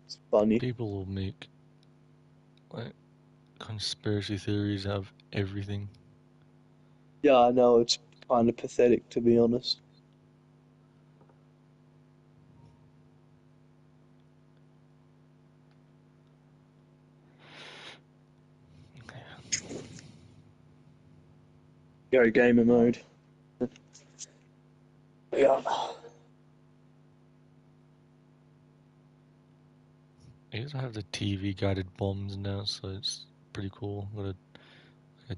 It's funny. People will make like conspiracy theories out of everything. Yeah, I know, it's kind of pathetic to be honest. Go gamer mode. Yeah. I guess I have the TV guided bombs now, so it's pretty cool. Got a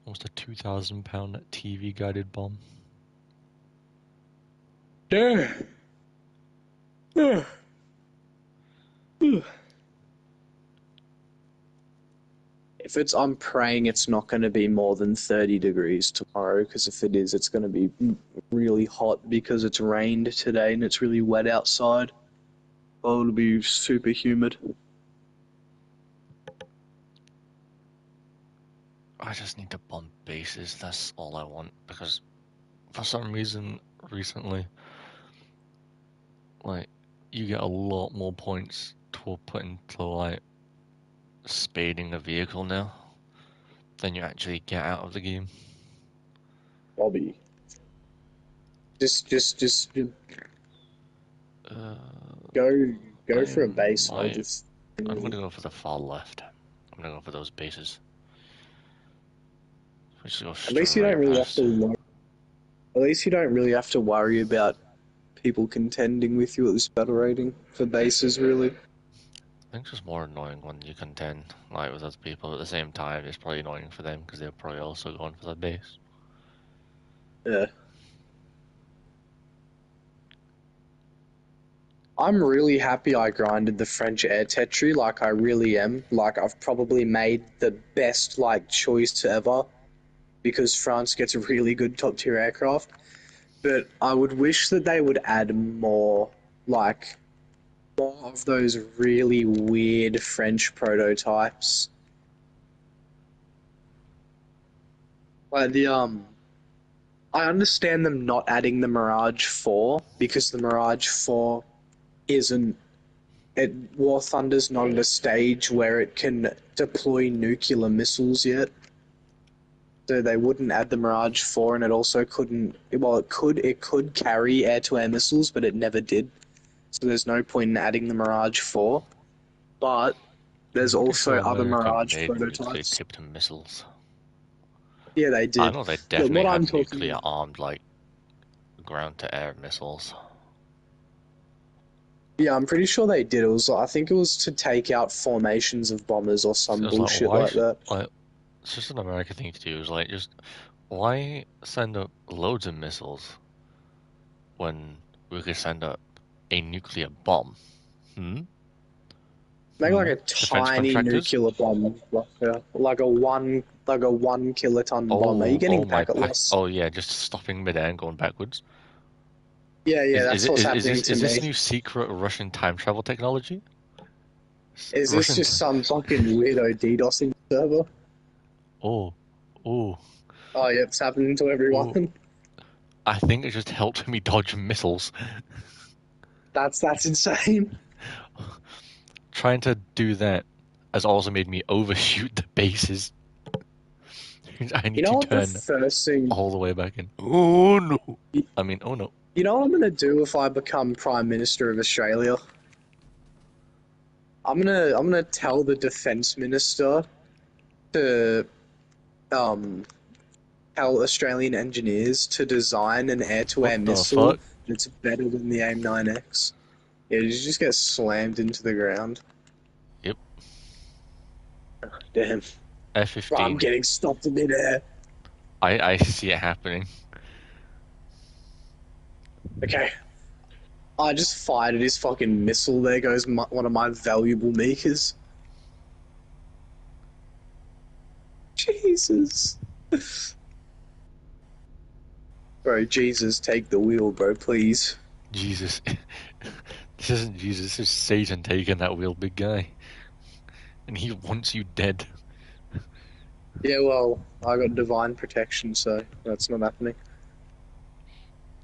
almost a 2,000 pound TV guided bomb. Yeah. Yeah. If it's, I'm praying it's not going to be more than 30 degrees tomorrow, because if it is, it's going to be really hot because it's rained today and it's really wet outside. Oh, it'll be super humid. I just need to bomb bases, that's all I want, because for some reason recently, like, you get a lot more points to put into like spading a vehicle now than you actually get out of the game. Bobby. Just Uh, go I for a base. I'll might. just. I'm gonna go for the far left. I'm gonna go for those bases. We just go At least you don't straight really have past. to. At least you don't really have to worry about people contending with you at this battle rating for bases, really. I think it's just more annoying when you contend like with other people at the same time. It's probably annoying for them because they're probably also going for the base. Yeah. I'm really happy I grinded the French air tetri, like I really am. Like I've probably made the best like choice ever because France gets a really good top tier aircraft. But I would wish that they would add like more of those really weird French prototypes. Like I understand them not adding the Mirage 4 because the Mirage 4 isn't War Thunder's not at a stage where it can deploy nuclear missiles yet. So they wouldn't add the Mirage 4, and it also couldn't. Well, it could carry air-to-air missiles, but it never did. So there's no point in adding the Mirage 4. But there's I'm pretty also sure other America Mirage made nuclear prototypes. tipped missiles. Yeah, they I did. know they But definitely what had I'm talking nuclear about armed like ground to air missiles. Yeah, I'm pretty sure they did. I think it was to take out formations of bombers or So some it's like bullshit why like should that. like it's just an American thing to do. Is like just why send up loads of missiles when we could send up a nuclear bomb? Hmm? Make like a Defense tiny contractors? nuclear bomb, like a 1 kiloton bomb. Are you getting Oh my packet pack. loss? Oh yeah, just stopping midair and going backwards. Yeah, yeah, Is that's is what's is is happening this to is this me. new secret Russian time travel technology? Is this Russian. just some fucking weirdo DDoSing server? Oh, oh, Oh, yeah, it's happening to oh. everyone. I think it just helped me dodge missiles. That's insane. Trying to do that has also made me overshoot the bases. I You need know to what the turn first thing? all the way back in. Oh no! I mean, oh no. You know what I'm gonna do if I become Prime Minister of Australia? I'm gonna tell the Defence Minister to um tell Australian engineers to design an What air-to-air the missile fuck? that's better than the AIM-9X. Yeah, you just get slammed into the ground. Yep. Damn. I'm F-15. getting stopped in midair. I see it happening. Okay. I just fired at his fucking missile. There goes one of my valuable makers. Jesus. Bro, Jesus, take the wheel, bro, please. Jesus. This isn't Jesus, this is Satan taking that wheel, big guy. And he wants you dead. Yeah, well, I got divine protection, so that's not happening.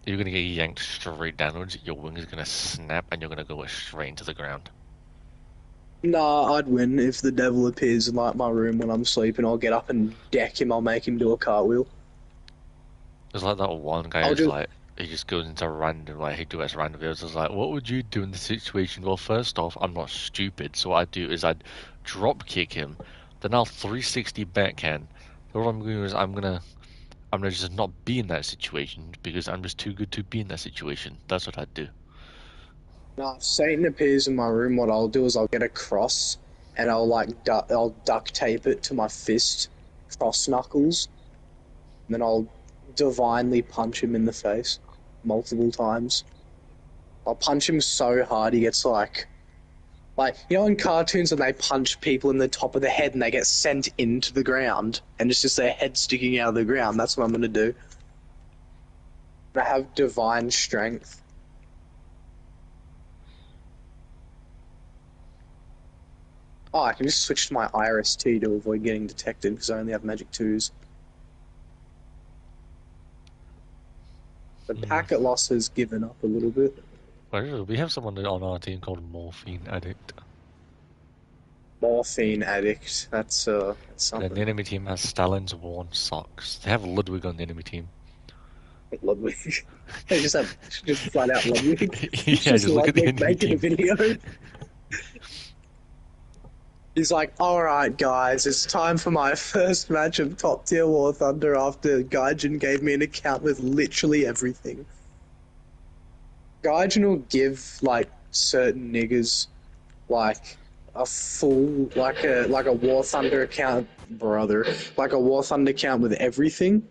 You're gonna get yanked straight downwards, your wing is gonna snap, and you're gonna go straight into the ground. Nah, I'd win if the devil appears in like my room when I'm sleeping. I'll get up and deck him. I'll make him do a cartwheel. There's like that one guy I'll who's just like, he just goes into random, like, he does random videos. It's like, what would you do in this situation? Well, first off, I'm not stupid, so what I'd do is I'd drop kick him, then I'll 360 backhand. So what I'm going to do is I'm gonna just not be in that situation because I'm just too good to be in that situation. That's what I'd do. nah, if Satan appears in my room, what I'll do is I'll get a cross and I'll duct tape it to my fist, cross knuckles, and then I'll divinely punch him in the face multiple times. I'll punch him so hard he gets like you know in cartoons when they punch people in the top of the head and they get sent into the ground and it's just their head sticking out of the ground. That's what I'm gonna do. I have divine strength. Oh, I can just switch to my IRST to avoid getting detected because I only have magic 2s. The packet loss has given up a little bit. Well, we have someone on our team called Morphine Addict. Morphine addict. That's And then the something. enemy team has Stalin's worn socks. They have Ludwig on the enemy team. Ludwig. They just have just flat out Ludwig. It's Yeah, just just look at the Ludwig enemy making a team. video. He's like, alright guys, it's time for my first match of top tier Warthunder after Gaijin gave me an account with literally everything. Gaijin will give like certain niggers like a full like a Warthunder account, brother. Like a Warthunder account with everything.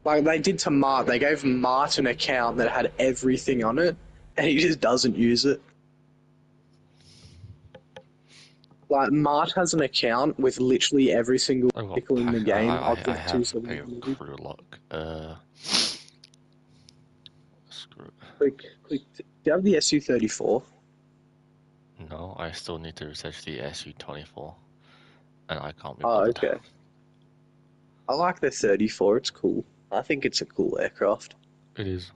Like they did to Mart, they gave Mart an account that had everything on it, and he just doesn't use it. Like Mart has an account with literally every single I've got vehicle in the pack. game. I've I got have a 270. crew lock. Screw. Click. Do you have the SU-34? No, I still need to research the SU-24, and I can't be Oh, bothered. okay. I like the 34. It's cool. I think it's a cool aircraft. It is.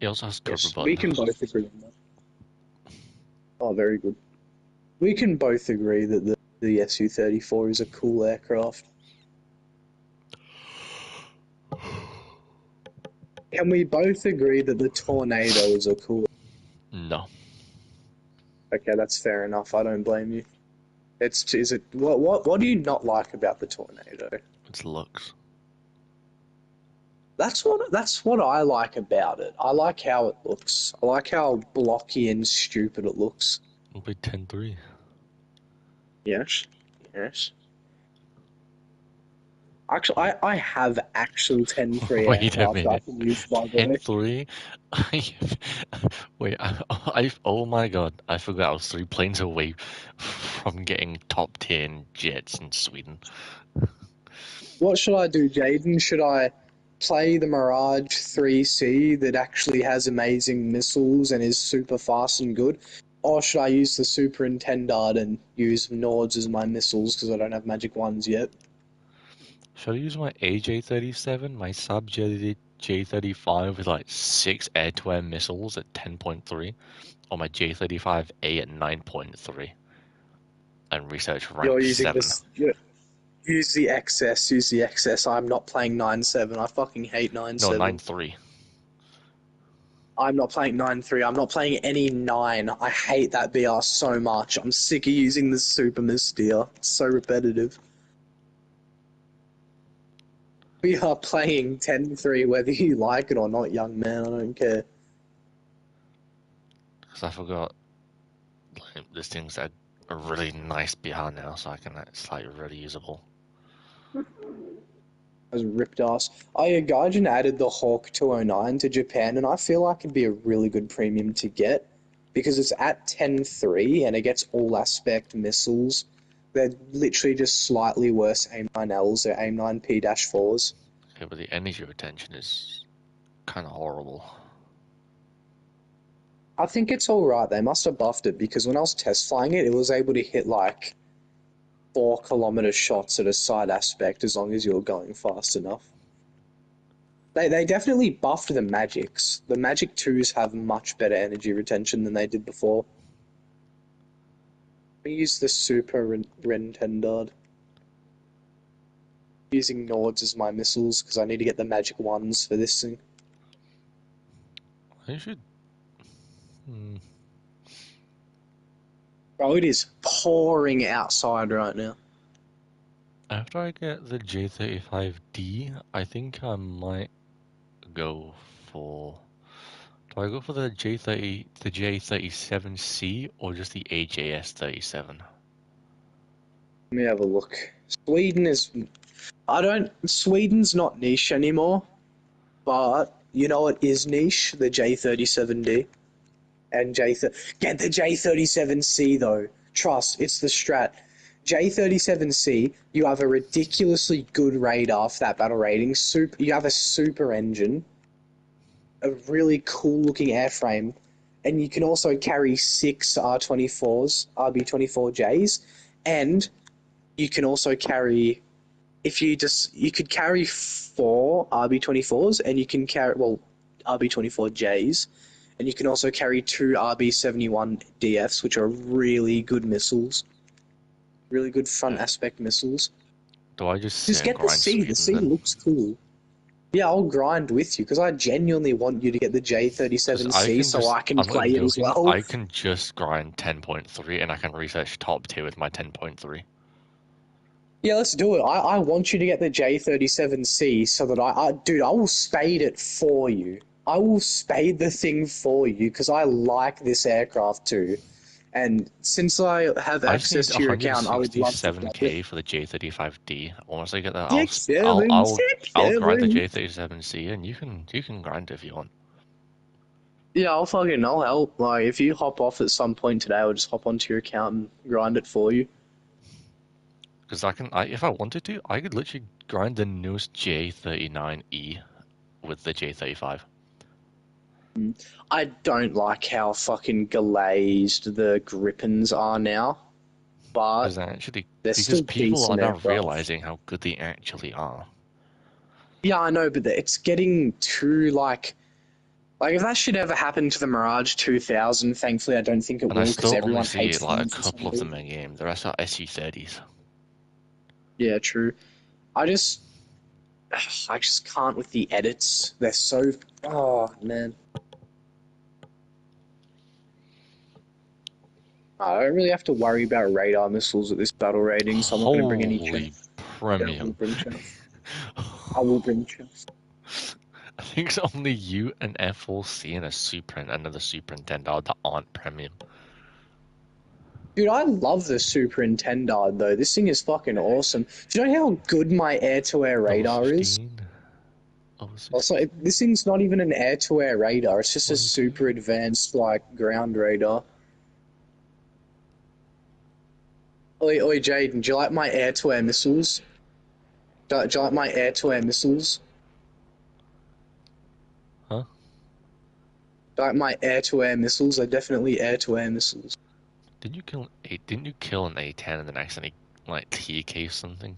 It also has cover Yes, we button. can both agree on that. Oh, very good. We can both agree that the SU-34 is a cool aircraft. Can we both agree that the Tornado is a cool? No, Okay, that's fair enough. I don't blame you. Is it what do you not like about the Tornado? it's looks. That's what I like about it. I like how it looks. I like how blocky and stupid it looks. It'll be 10-3. Yes, yes. Actually, I have actual 10-3 Wait a aircraft I minute. can use, by the way. 10-3? Wait, oh my god, I forgot I was 3 planes away from getting top 10 jets in Sweden. What should I do, Jaden? Should I play the Mirage 3C that actually has amazing missiles and is super fast and good? Or should I use the Superintendard and use Nords as my missiles because I don't have Magic 1s yet? Should I use my AJ-37, my sub J-35 with like 6 air-to-air missiles at 10.3, or my J-35A at 9.3, and research You're rank using 7? this. Use the XS. Use the XS. I'm not playing 9-7. I fucking hate No, 9-7. 9.3. I'm not playing 9-3. I'm not playing any 9. I hate that BR so much. I'm sick of using the Super Mystia. It's so repetitive. We are playing 10-3 whether you like it or not, young man. I don't care. Because I forgot, like, this thing's had a really nice BR now, so it's like really usable. I was ripped ass. Oh yeah, Gaijin added the Hawk 209 to Japan, and I feel like it'd be a really good premium to get because it's at 10-3 and it gets all aspect missiles. They're literally just slightly worse AIM-9Ls. They're AIM-9P-4s. Okay, but the energy retention is kind of horrible. I think it's alright. They must have buffed it because when I was test flying it, it was able to hit like 4 kilometer shots at a side aspect as long as you were going fast enough. They definitely buffed the magics. The magic 2s have much better energy retention than they did before. I use the Super Rentendard. Using Nords as my missiles because I need to get the magic ones for this thing. I should. Bro, it is pouring outside right now. After I get the J35D, I think I might go for. Do I go for the J30, the J37C, or just the AJS37? Let me have a look. Sweden is. Sweden's not niche anymore, but you know what is niche? The J37D. And get the J37C though. Trust, it's the strat. J37C, you have a ridiculously good radar for that battle rating. You have a super engine, a really cool looking airframe, and you can also carry 6 R24s, RB24Js, and you can also carry you could carry 4 RB24s and you can carry RB24Js, and you can also carry 2 RB71DFs, which are really good missiles, really good front aspect missiles. Do I just Just sit and get the grind C. The Sweden C then? looks cool. Yeah, I'll grind with you because I genuinely want you to get the Because I J37C can so just, I can I'm not play even it as joking, well. I can just grind 10.3 and I can research top tier with my 10.3. Yeah, let's do it. I want you to get the J37C so that dude, I will spade it for you. I will spade the thing for you because I like this aircraft too. And since I have I just access need to your account, I would love to get it. 167k for the J35D. Once I get that, Six, seven, six, I'll grind the seven. J37C and you can grind if you want. Yeah, I'll help. Like, if you hop off at some point today, I'll just hop onto your account and grind it for you. Because if I wanted to, I could literally grind the newest J39E with the J35. I don't like how fucking glazed the Gripens are now, but they're Because still people are decent now aircraft. realizing how good they actually are. Yeah, I know, but it's getting too like if that should ever happen to the Mirage 2000, thankfully I don't think it And I will because still only everyone see hates like a them for couple some of them reason. in game. The rest are SU30s. Yeah, true. I just I just can't with the edits. They're so oh man. I don't really have to worry about radar missiles at this battle rating, so I'm not going to bring any Holy chest. Yeah, I will premium. bring chest. I will bring chest. I think it's only you and F4C and another superintendent that aren't premium. Dude, I love the Superintendard though. This thing is fucking awesome. Do you know how good my air-to-air Level radar is? 15, level Also, 16, this thing's not even an air-to-air radar. It's just a 22. super advanced like ground radar. Oi, Jaden, do you like my air-to-air missiles? Do you like my air-to-air missiles? Huh? Do you like my air-to-air missiles? They're definitely air-to-air missiles. Didn't you kill an A10 and then accidentally like TK something?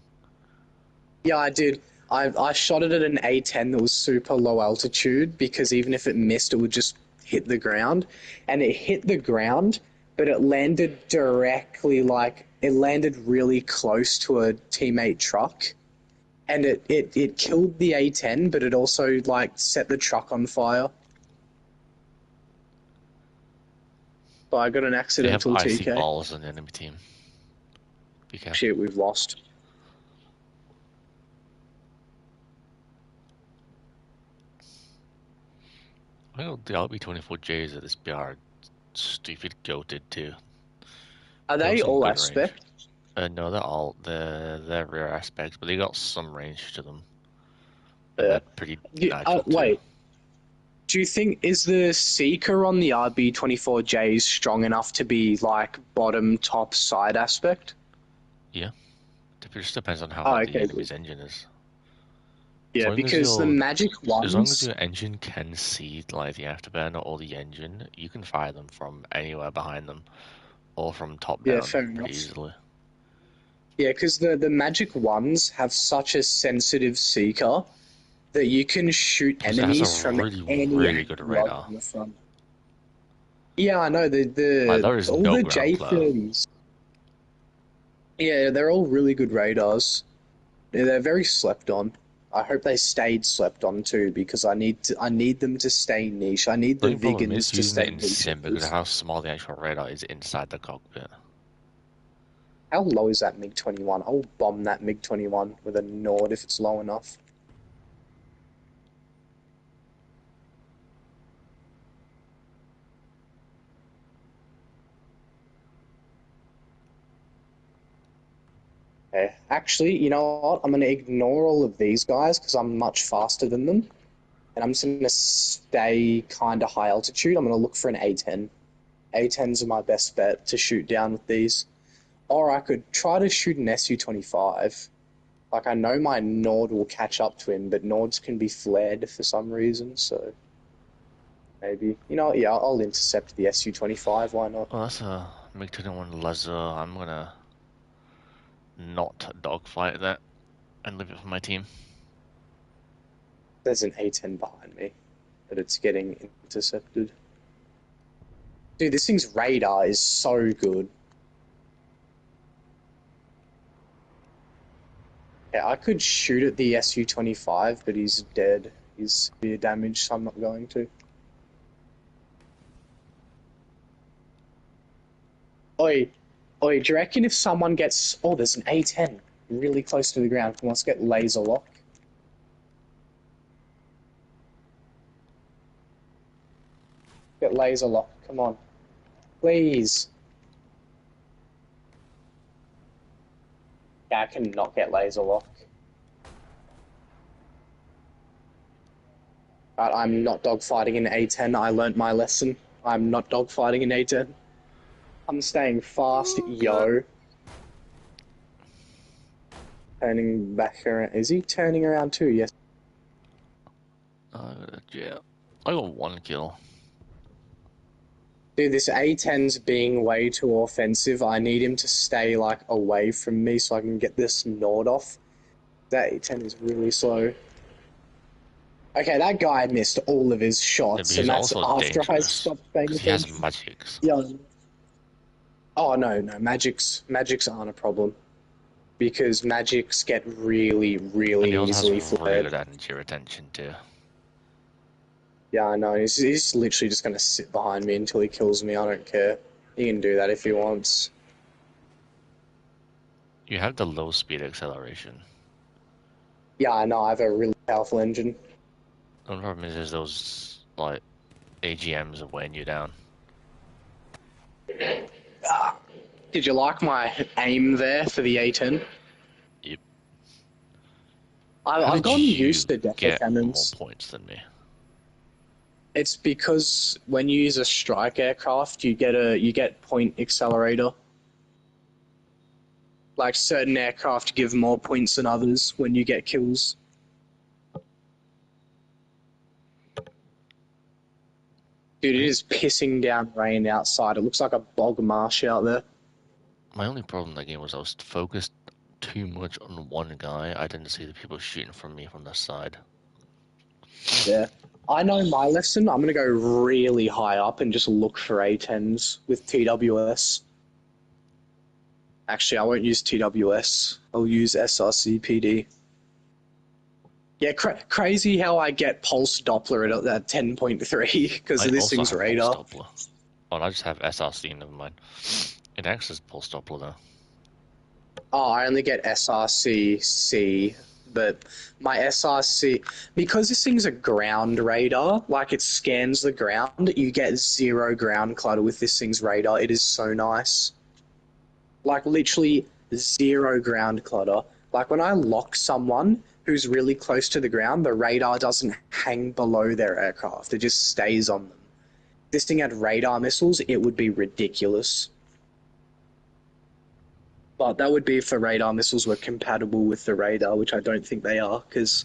Yeah, I did. I shot it at an A10 that was super low altitude because even if it missed, it would just hit the ground. And it hit the ground, but it landed it landed really close to a teammate truck. And it killed the A10, but it also like set the truck on fire. So I got an They have accidental icy TK. balls on the enemy team. Be careful. Shit, we've lost. I know the RB24Js at this BR are stupid goated too. Are They have they some all good range. aspect? No, they're rear aspects, but they got some range to them, and Yeah. they're pretty agile too. Wait, do you think is the Seeker on the RB24J strong enough to be like bottom top side aspect? Yeah, it just depends on how Oh, like the okay, good. enemy's engine is. Yeah, because the magic As long as ones. your engine can see like the afterburner or the engine, you can fire them from anywhere behind them or from top Yeah, down fair pretty enough. easily. Yeah, because the magic ones have such a sensitive seeker that you can shoot Plus, it has a enemies from any really good angle right radar. from the front. Yeah, I know Like there is all no the ground flare. J30s. Yeah, they're all really good radars. Yeah, they're very slept on. I hope they stayed slept on too, because I need them to stay niche. I need The the only problem Vigans is to using it stay in niche sim at because of this. how small the actual radar is inside the cockpit. How low is that MiG 21? I'll bomb that MiG 21 with a Nord if it's low enough. Okay. Actually, you know what? I'm going to ignore all of these guys because I'm much faster than them. And I'm just going to stay kind of high altitude. I'm going to look for an A10. A10s are my best bet to shoot down with these. Or I could try to shoot an Su-25. Like, I know my Nord will catch up to him, but Nords can be flared for some reason, so maybe. You know what? Yeah, I'll intercept the Su-25. Why not? Well, that's a MiG-21 laser. I'm gonna not dogfight that and leave it for my team. There's an A10 behind me, but it's getting intercepted. Dude, this thing's radar is so good. Yeah, I could shoot at the Su-25, but he's dead. He's severe damage, so I'm not going to. Oi, oi, do you reckon if someone gets... Oh, there's an A10 really close to the ground. Come on, let's get laser lock. Get laser lock, come on. Please. Yeah, I cannot get laser lock. But I'm not dogfighting in A10. I learnt my lesson. I'm not dogfighting in A10. I'm staying fast, Okay. yo. Turning back around. Is he turning around too? Yes. Yeah. I got one kill. Dude, this A10's being way too offensive. I need him to stay, like, away from me so I can get this Nord off. That A10 is really slow. Okay, that guy missed all of his Yeah, but shots, and he's that's also after I dangerous stopped paying because he has attention. magics. Yeah. Oh, no, no. Magics aren't a problem. Because magics get really, And he really also has easily really flared. good energy retention too. Yeah, I know. He's literally just going to sit behind me until he kills me. I don't care. He can do that if he wants. You have the low speed acceleration. Yeah, I know. I have a really powerful engine. The only problem is those like AGMs are weighing you down. Did you like my aim there for the A10? Yep. How I've did gotten you used to Deco get more cannons. points than me? It's because when you use a strike aircraft, you get point accelerator. Like certain aircraft give more points than others when you get kills. Dude, it is pissing down rain outside. It looks like a bog marsh out there. My only problem in that game was I was focused too much on one guy. I didn't see the people shooting from me from the side. Yeah. I know my lesson. I'm going to go really high up and just look for A10s with TWS. Actually, I won't use TWS. I'll use SRCPD. Yeah, crazy how I get pulse Doppler at 10.3 because I of this also thing's have pulse radar. Doppler. Oh, and I just have SRC, never mind. It acts as pulse Doppler though. Oh, I only get SRCC, but my SRC, because this thing's a ground radar, like it scans the ground, you get zero ground clutter with this thing's radar. It is so nice. Like literally zero ground clutter. Like when I lock someone who's really close to the ground, the radar doesn't hang below their aircraft. It just stays on them. If this thing had radar missiles, it would be ridiculous. But that would be if the radar missiles were compatible with the radar, which I don't think they are, because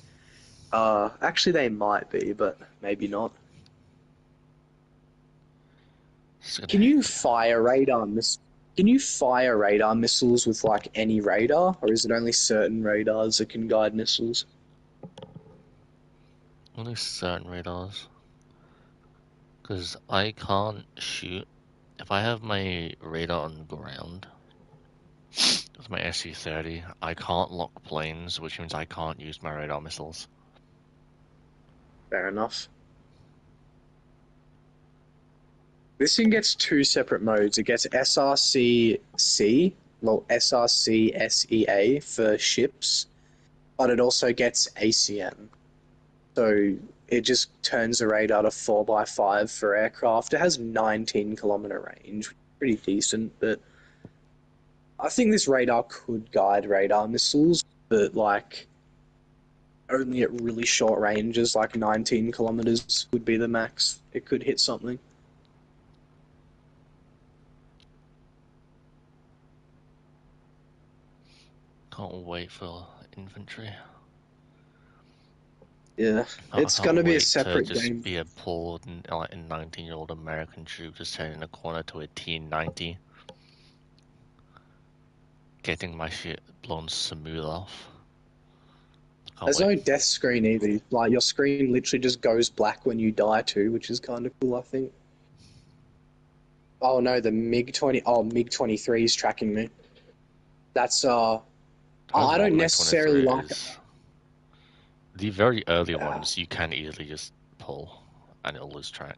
actually they might be, but maybe not. It's gonna Can hit you me. fire radar Can you fire radar missiles with like any radar, or is it only certain radars that can guide missiles? Only certain radars. Because I can't shoot. If I have my radar on ground, With my SC-30, I can't lock planes, which means I can't use my radar missiles. Fair enough. This thing gets two separate modes. It gets SRC-C, well, SRC-SEA for ships, but it also gets ACN. So it just turns the radar to 4x5 for aircraft. It has 19-kilometer range, pretty decent, but I think this radar could guide radar missiles, but like only at really short ranges, like 19 kilometers would be the max. It could hit something. Can't wait for infantry. Yeah, I it's can't gonna be a wait to separate just game. be a poor, like, 19-year-old American troop just turning a corner to a T-90, getting my shit blown smooth off. Can't There's wait. no death screen either. Like your screen literally just goes black when you die too, which is kind of cool, I think. Oh no, the MiG-20. Oh, MiG-23 is tracking me. That's Depends I what don't necessarily MiG-23 like. is. The very early Uh, ones, you can easily just pull, and it'll lose track.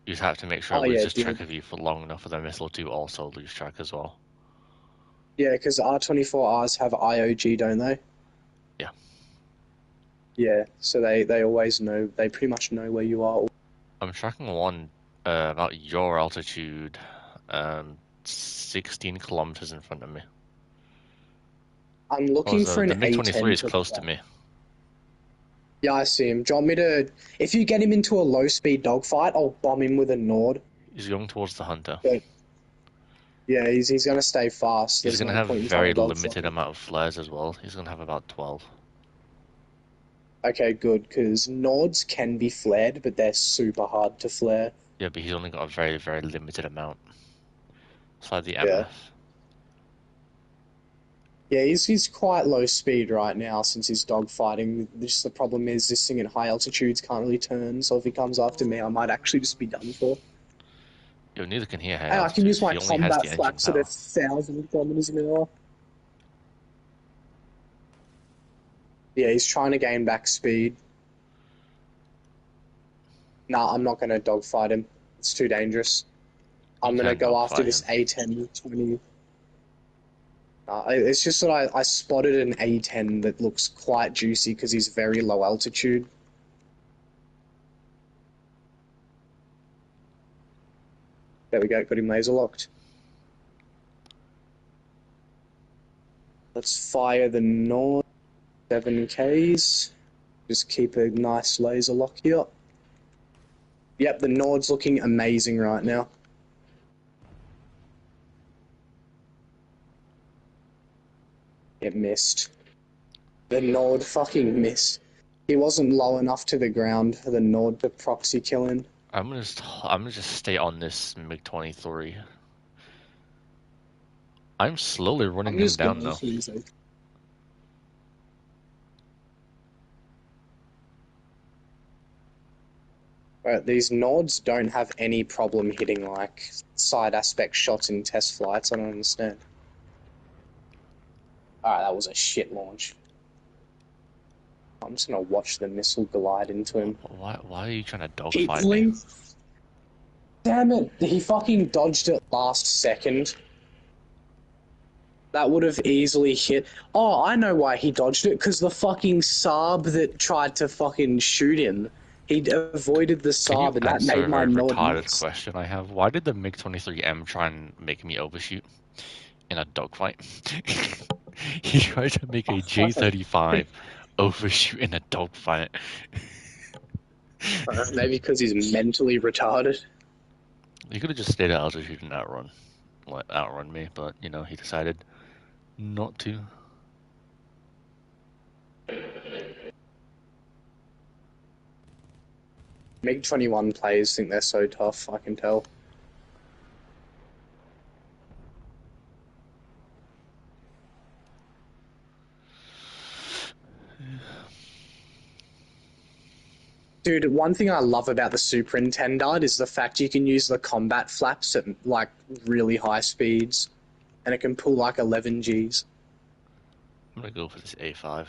You just have to make sure it oh yeah, loses dude. track of you for long enough for the missile to also lose track as well. Yeah, because R-24Rs have IOG, don't they? Yeah. Yeah, so they always know. They pretty much know where you are. I'm tracking one about your altitude, 16 kilometers in front of me. I'm Oh, looking for the an MiG-23 A10 is to close to track. me. Yeah, I see him. Do you want me to? If you get him into a low-speed dogfight, I'll bomb him with a Nord. He's going towards the Hunter. But yeah, he's gonna stay fast. He's There's going to no have a point in trying very to dogfight limited him. amount of flares as well. He's going to have about 12. Okay, good, because Nords can be flared, but they're super hard to flare. Yeah, but he's only got a very, very limited amount. It's like the Yeah. MF. Yeah, he's quite low speed right now since he's dogfighting. Just the problem is this thing at high altitudes can't really turn, so if he comes after me, I might actually just be done for. Yo, neither can he at high And I can use altitudes. my He only has combat the engine flaps at power. 1,000 kilometers an hour. Yeah, he's trying to gain back speed. Nah, I'm not going to dogfight him. It's too dangerous. You I'm going to can go after dogfight this him. A10 20. It's just that I spotted an A10 that looks quite juicy because he's very low altitude. There we go, got him laser locked. Let's fire the Nord 7Ks. Just keep a nice laser lock here. Yep, the Nord's looking amazing right now. It missed. The Nord fucking missed. He wasn't low enough to the ground for the Nord to proxy kill him. I'm gonna just stay on this MiG-23. I'm slowly running I'm him just down going now. for his. Right, these Nords don't have any problem hitting like side aspect shots in test flights. I don't understand. Alright, that was a shit launch. I'm just gonna watch the missile glide into him. Why are you trying to Keep dogfight me? fling. Damn it! He fucking dodged it last second. That would have easily hit. Oh, I know why he dodged it. Because the fucking Saab that tried to fucking shoot him, he'd avoided the Can you Saab, and that answer made a my very Nord retarded miss. question I have? Why did the MiG-23M try and make me overshoot in a dogfight? He tried to make a J-35 overshoot in a dogfight. Maybe because he's mentally retarded. He could have just stayed at altitude and outrun me, but you know he decided not to. MiG-21 players think they're so tough, I can tell. Dude, one thing I love about the Superintendent is the fact you can use the combat flaps at like really high speeds. and it can pull like 11 Gs. I'm gonna go for this A5.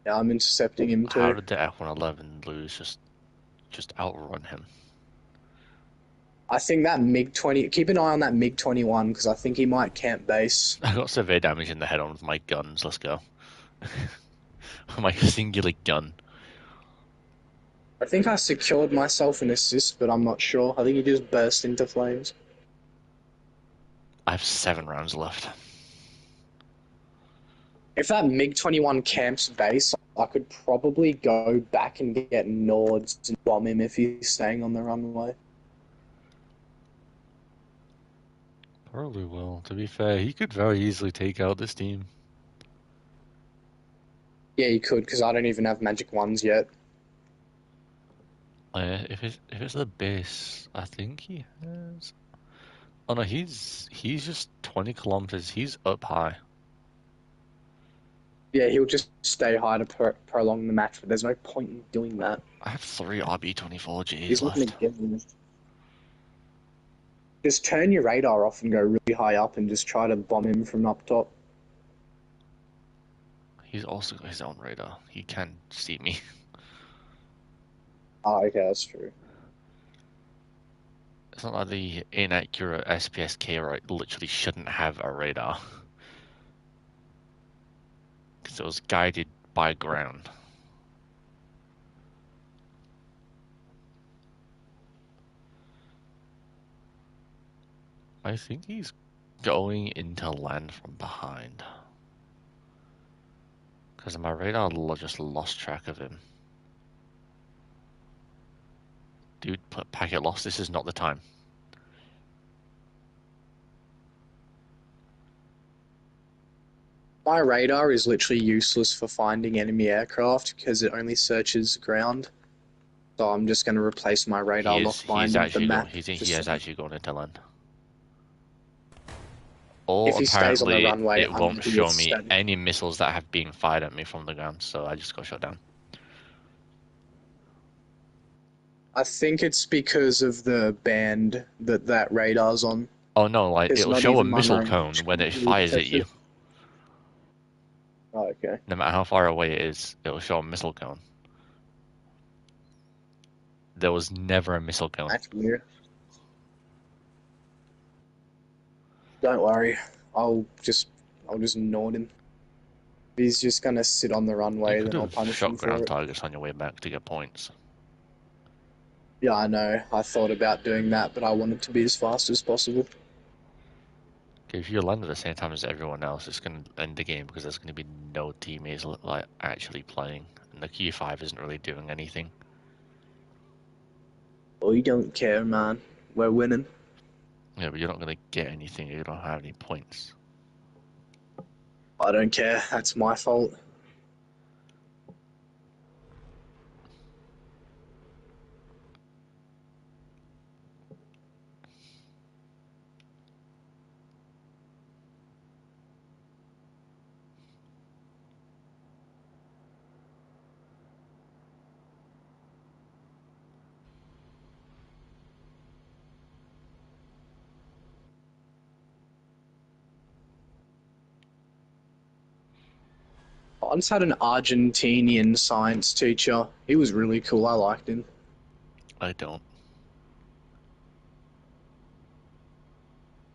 Yeah, I'm intercepting him How too. did the F111 lose? Just outrun him. I think that MiG-20... Keep an eye on that MiG-21, because I think he might camp base. I got severe damage in the head on with my guns. Let's go. My singular gun. I think I secured myself an assist, but I'm not sure. I think he just burst into flames. I have 7 rounds left. If that MiG-21 camps base, I could probably go back and get Nords and bomb him if he's staying on the runway. Probably will. To be fair, he could very easily take out this team. Yeah, he could, because I don't even have magic ones yet. If it's the base, I think he has. Oh no, he's just 20 kilometers. He's up high. Yeah, he'll just stay high to prolong the match, but there's no point in doing that. I have 3 RB-24Gs He's not going left. to get them. Just turn your radar off and go really high up and just try to bomb him from up top. He's also got his own radar. He can see me. Oh, okay, that's true. It's not like the inaccurate SPSK right literally shouldn't have a radar. Because it was guided by ground. I think he's going into land from behind. Because my radar just lost track of him. Dude, put packet lost. This is not the time. My radar is literally useless for finding enemy aircraft because it only searches ground. So I'm just going to replace my radar lock behind the map. He has actually gone into land. Or If he stays on the apparently runway, it won't show me static. any missiles that have been fired at me from the ground, so I just got shot down. I think it's because of the band that radar's on. Oh no, like It's it'll not show a even my missile range. cone when it fires at you. Oh, okay. No matter how far away it is, it'll show a missile cone. There was never a missile cone. That's weird. Don't worry, I'll just nod him. If he's just gonna sit on the runway, You could then I'll have punish shot him for ground it. targets on your way back to get points. Yeah, I know. I thought about doing that, but I wanted to be as fast as possible. If you land at the same time as everyone else, it's going to end the game because there's going to be no teammates like actually playing, and the Q5 isn't really doing anything. We don't care, man. We're winning. Yeah, but you're not going to get anything if you don't have any points. I don't care. That's my fault. I once had an Argentinian science teacher. He was really cool. I liked him. I don't.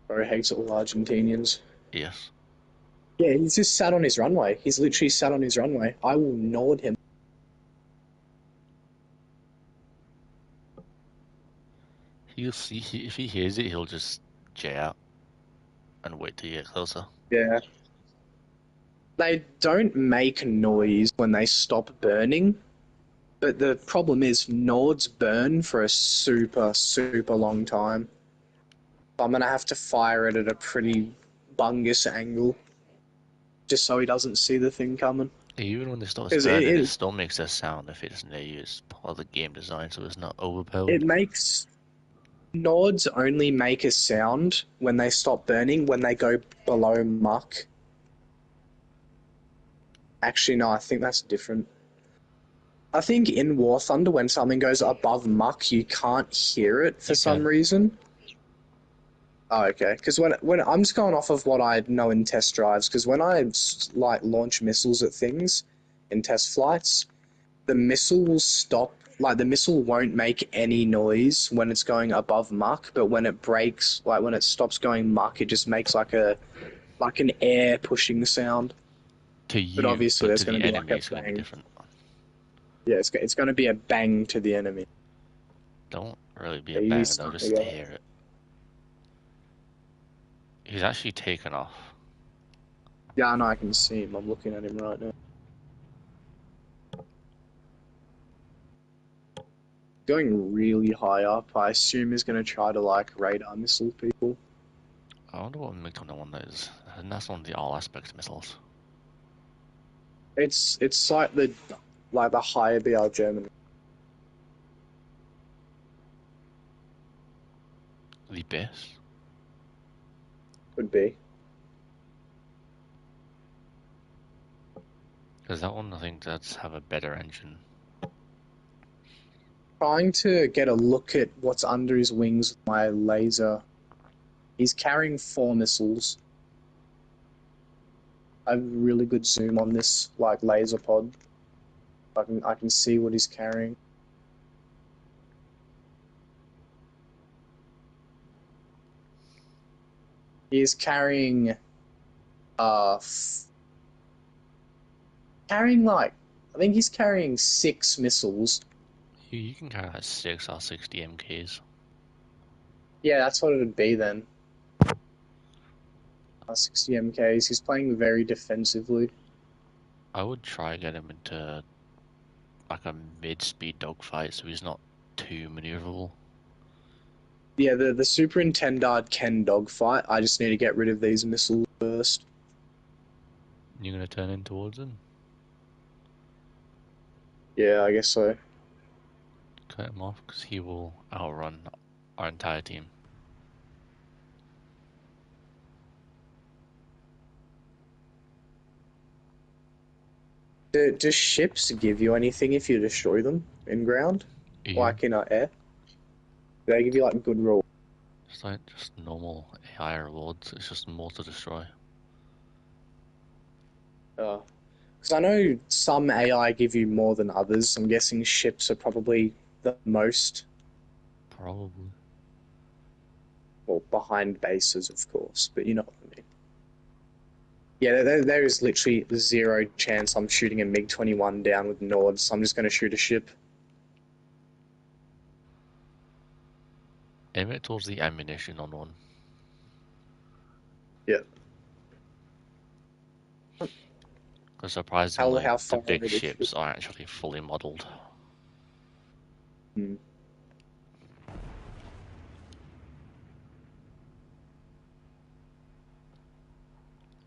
Bro hates all Argentinians. Yes. Yeah, he's just sat on his runway. He's literally sat on his runway. I will nod him. He'll see if he hears it, he'll just J out and wait till you get closer. Yeah. They don't make noise when they stop burning, but the problem is Nords burn for a super, super long time. I'm going to have to fire it at a pretty bungus angle, just so he doesn't see the thing coming. Even when it stops 'Cause burning, it still makes a sound if it's near you. It's part of the game design, so it's not overpowered. It makes... Nords only make a sound when they stop burning, when they go below muck. Actually, no, I think that's different. I think in Warthunder, when something goes above muck, you can't hear it for some reason. Oh, okay. Because when I'm just going off of what I know in test drives, because when I like launch missiles at things in test flights, the missile will stop. Like the missile won't make any noise when it's going above Mach, but when it breaks, like when it stops going Mach, it just makes like an air pushing sound. To But you, obviously, but there's to going the to be like enemy, a it's going to be bang. different. Yeah, it's going to be a bang to the enemy. Don't really be Are a you bang though, starting to just to get hear it. He's actually taken off. Yeah, I know. I can see him. I'm looking at him right now. Going really high up. I assume he's going to try to like radar missile people. I wonder what MiG-21 is. And that's one of the all-aspect missiles. It's like the higher BR German The base? would be. Because that one, I think, does have a better engine. Trying to get a look at what's under his wings with my laser. He's carrying 4 missiles. I have really good zoom on this like laser pod. I can see what he's carrying. He is carrying uh f- carrying like I think he's carrying 6 missiles. You can carry like 6 or 60 MKs. Yeah, that's what it would be then. 60 MKs. He's playing very defensively. I would try get him into like a mid-speed dogfight so he's not too maneuverable. Yeah, the superintendent can dogfight. I just need to get rid of these missiles first. You're going to turn in towards him? Yeah, I guess so. Cut him off because he will outrun our entire team. Do ships give you anything if you destroy them in ground? EU. Like in air? Do they give you like good rule? It's like just normal AI rewards, it's just more to destroy. Because I know some AI give you more than others. I'm guessing ships are probably the most, Probably. well, behind bases, of course, but you know what I mean. Yeah, there is literally zero chance I'm shooting a MiG-21 down with Nords, so I'm just going to shoot a ship. Aim it towards the ammunition on one. Yeah. Because surprisingly, How the far big over the ship? ships are actually fully modelled. Hmm.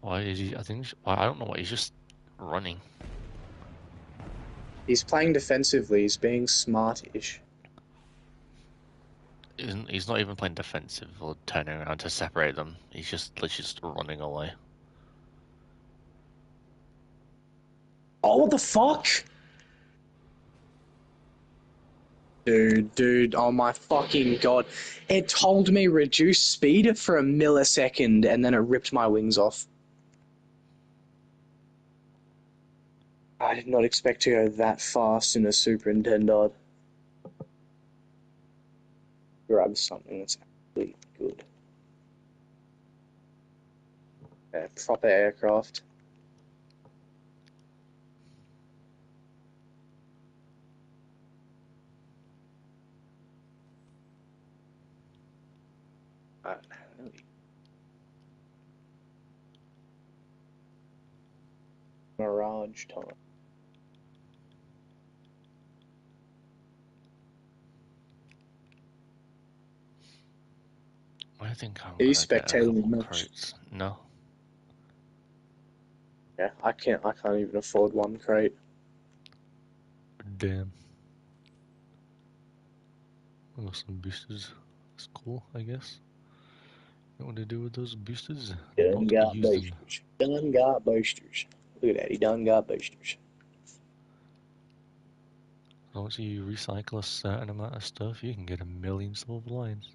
Why is he? I think. I don't know what he's just running. He's playing defensively. He's being smart-ish. He's not even playing defensive or turning around to separate them. He's just literally just running away. Oh, what the fuck? Dude, oh my fucking god. It told me reduce speed for a millisecond and then it ripped my wings off. I did not expect to go that fast in a superintendent. Grab something that's actually good. Proper aircraft. Uh, Mirage time. I think I'm Are you gonna get a spectating couple much? crates. No, Yeah, I can't. I can't even afford one crate. damn. I got some boosters. That's cool, I guess. What would I do with those boosters? Done Not got use them. boosters. Done got boosters. Look at that. He done got boosters. Once you recycle a certain amount of stuff, you can get a million silver lines.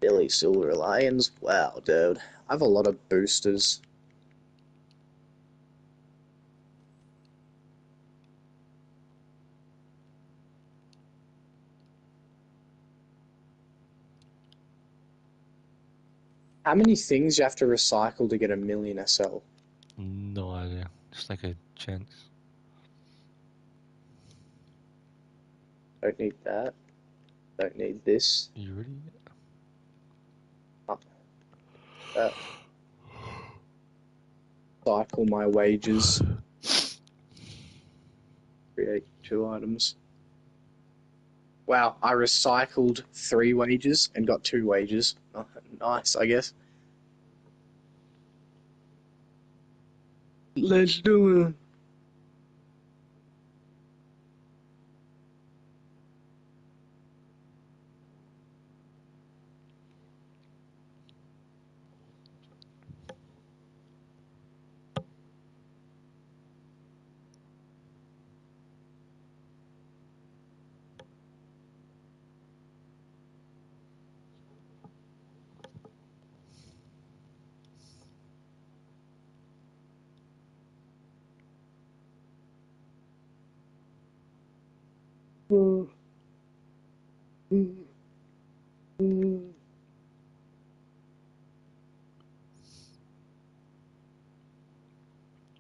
Billy Silver Lions. Wow, dude. I have a lot of boosters. How many things do you have to recycle to get a million SL? No idea. Just like a chance. Don't need that. Don't need this. You ready? Oh, that. Cycle my wages. Create 2 items. Wow, I recycled 3 wages and got 2 wages. Oh, nice, I guess. Let's do it.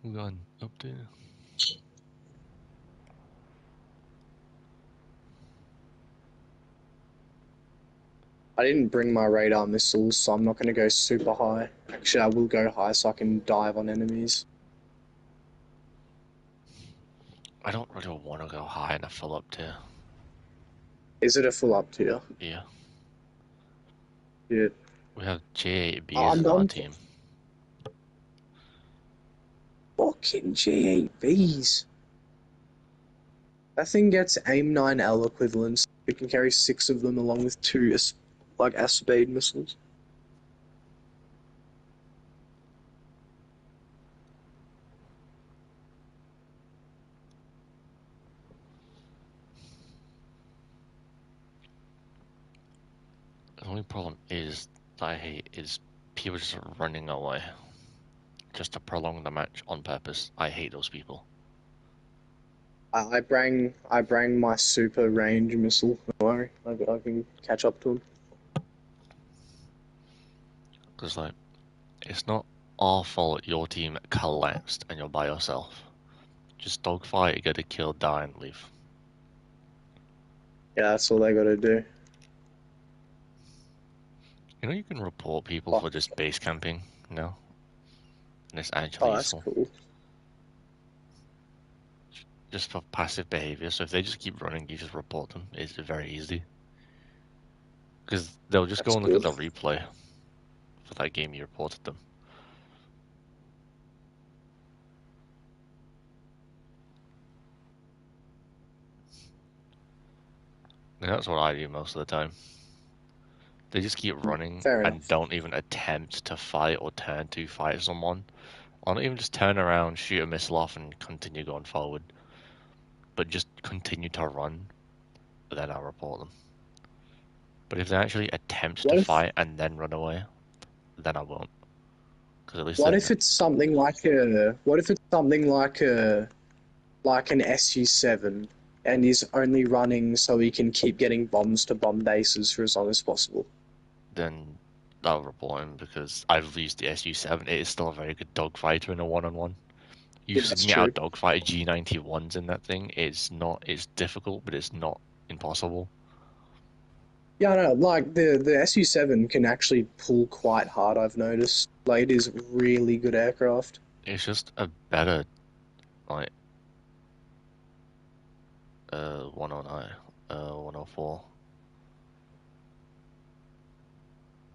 We got an update. I didn't bring my radar missiles, so I'm not going to go super high. Actually, I will go high so I can dive on enemies. I don't really want to go high in a full up tier. Is it a full up tier? Yeah. Yeah. We have J8Bs I'm in our done. team. Fucking G8Bs. That thing gets AIM 9L equivalents. You can carry 6 of them along with 2 like S-Speed missiles. The only problem is that I hate is people just running away just to prolong the match on purpose. I hate those people. I bring my super range missile. Don't worry, I can catch up to him. Because, like, it's not our fault your team collapsed and you're by yourself. Just dogfight, get a kill, die, and leave. Yeah, that's all they gotta do. You know, you can report people Oh, for just base camping, you know? And it's actually oh, that's useful. cool. Just for passive behavior. So if they just keep running, you just report them. It's very easy. Because they'll just go That's and look at good. the replay for that game you reported them. And that's what I do most of the time. They just keep running Fair and enough. don't even attempt to fight or turn to fight someone. Or not even just turn around, shoot a missile off, and continue going forward. But just continue to run, then I'll report them. But if they actually attempt to What if fight and then run away, then I won't. Because at least what they're if it's something like a what if it's something like an SU-7 and he's only running so he can keep getting bombs to bomb bases for as long as possible? then I'll report him because I've used the SU-7. It is still a very good dogfighter in a one-on-one. Yeah, You've that's seen me out true. dogfight G91s in that thing. It's difficult, but it's not impossible. Yeah, I know. Like the SU-7 can actually pull quite hard. I've noticed. Like it is really good aircraft. It's just a better, like, 109, 104.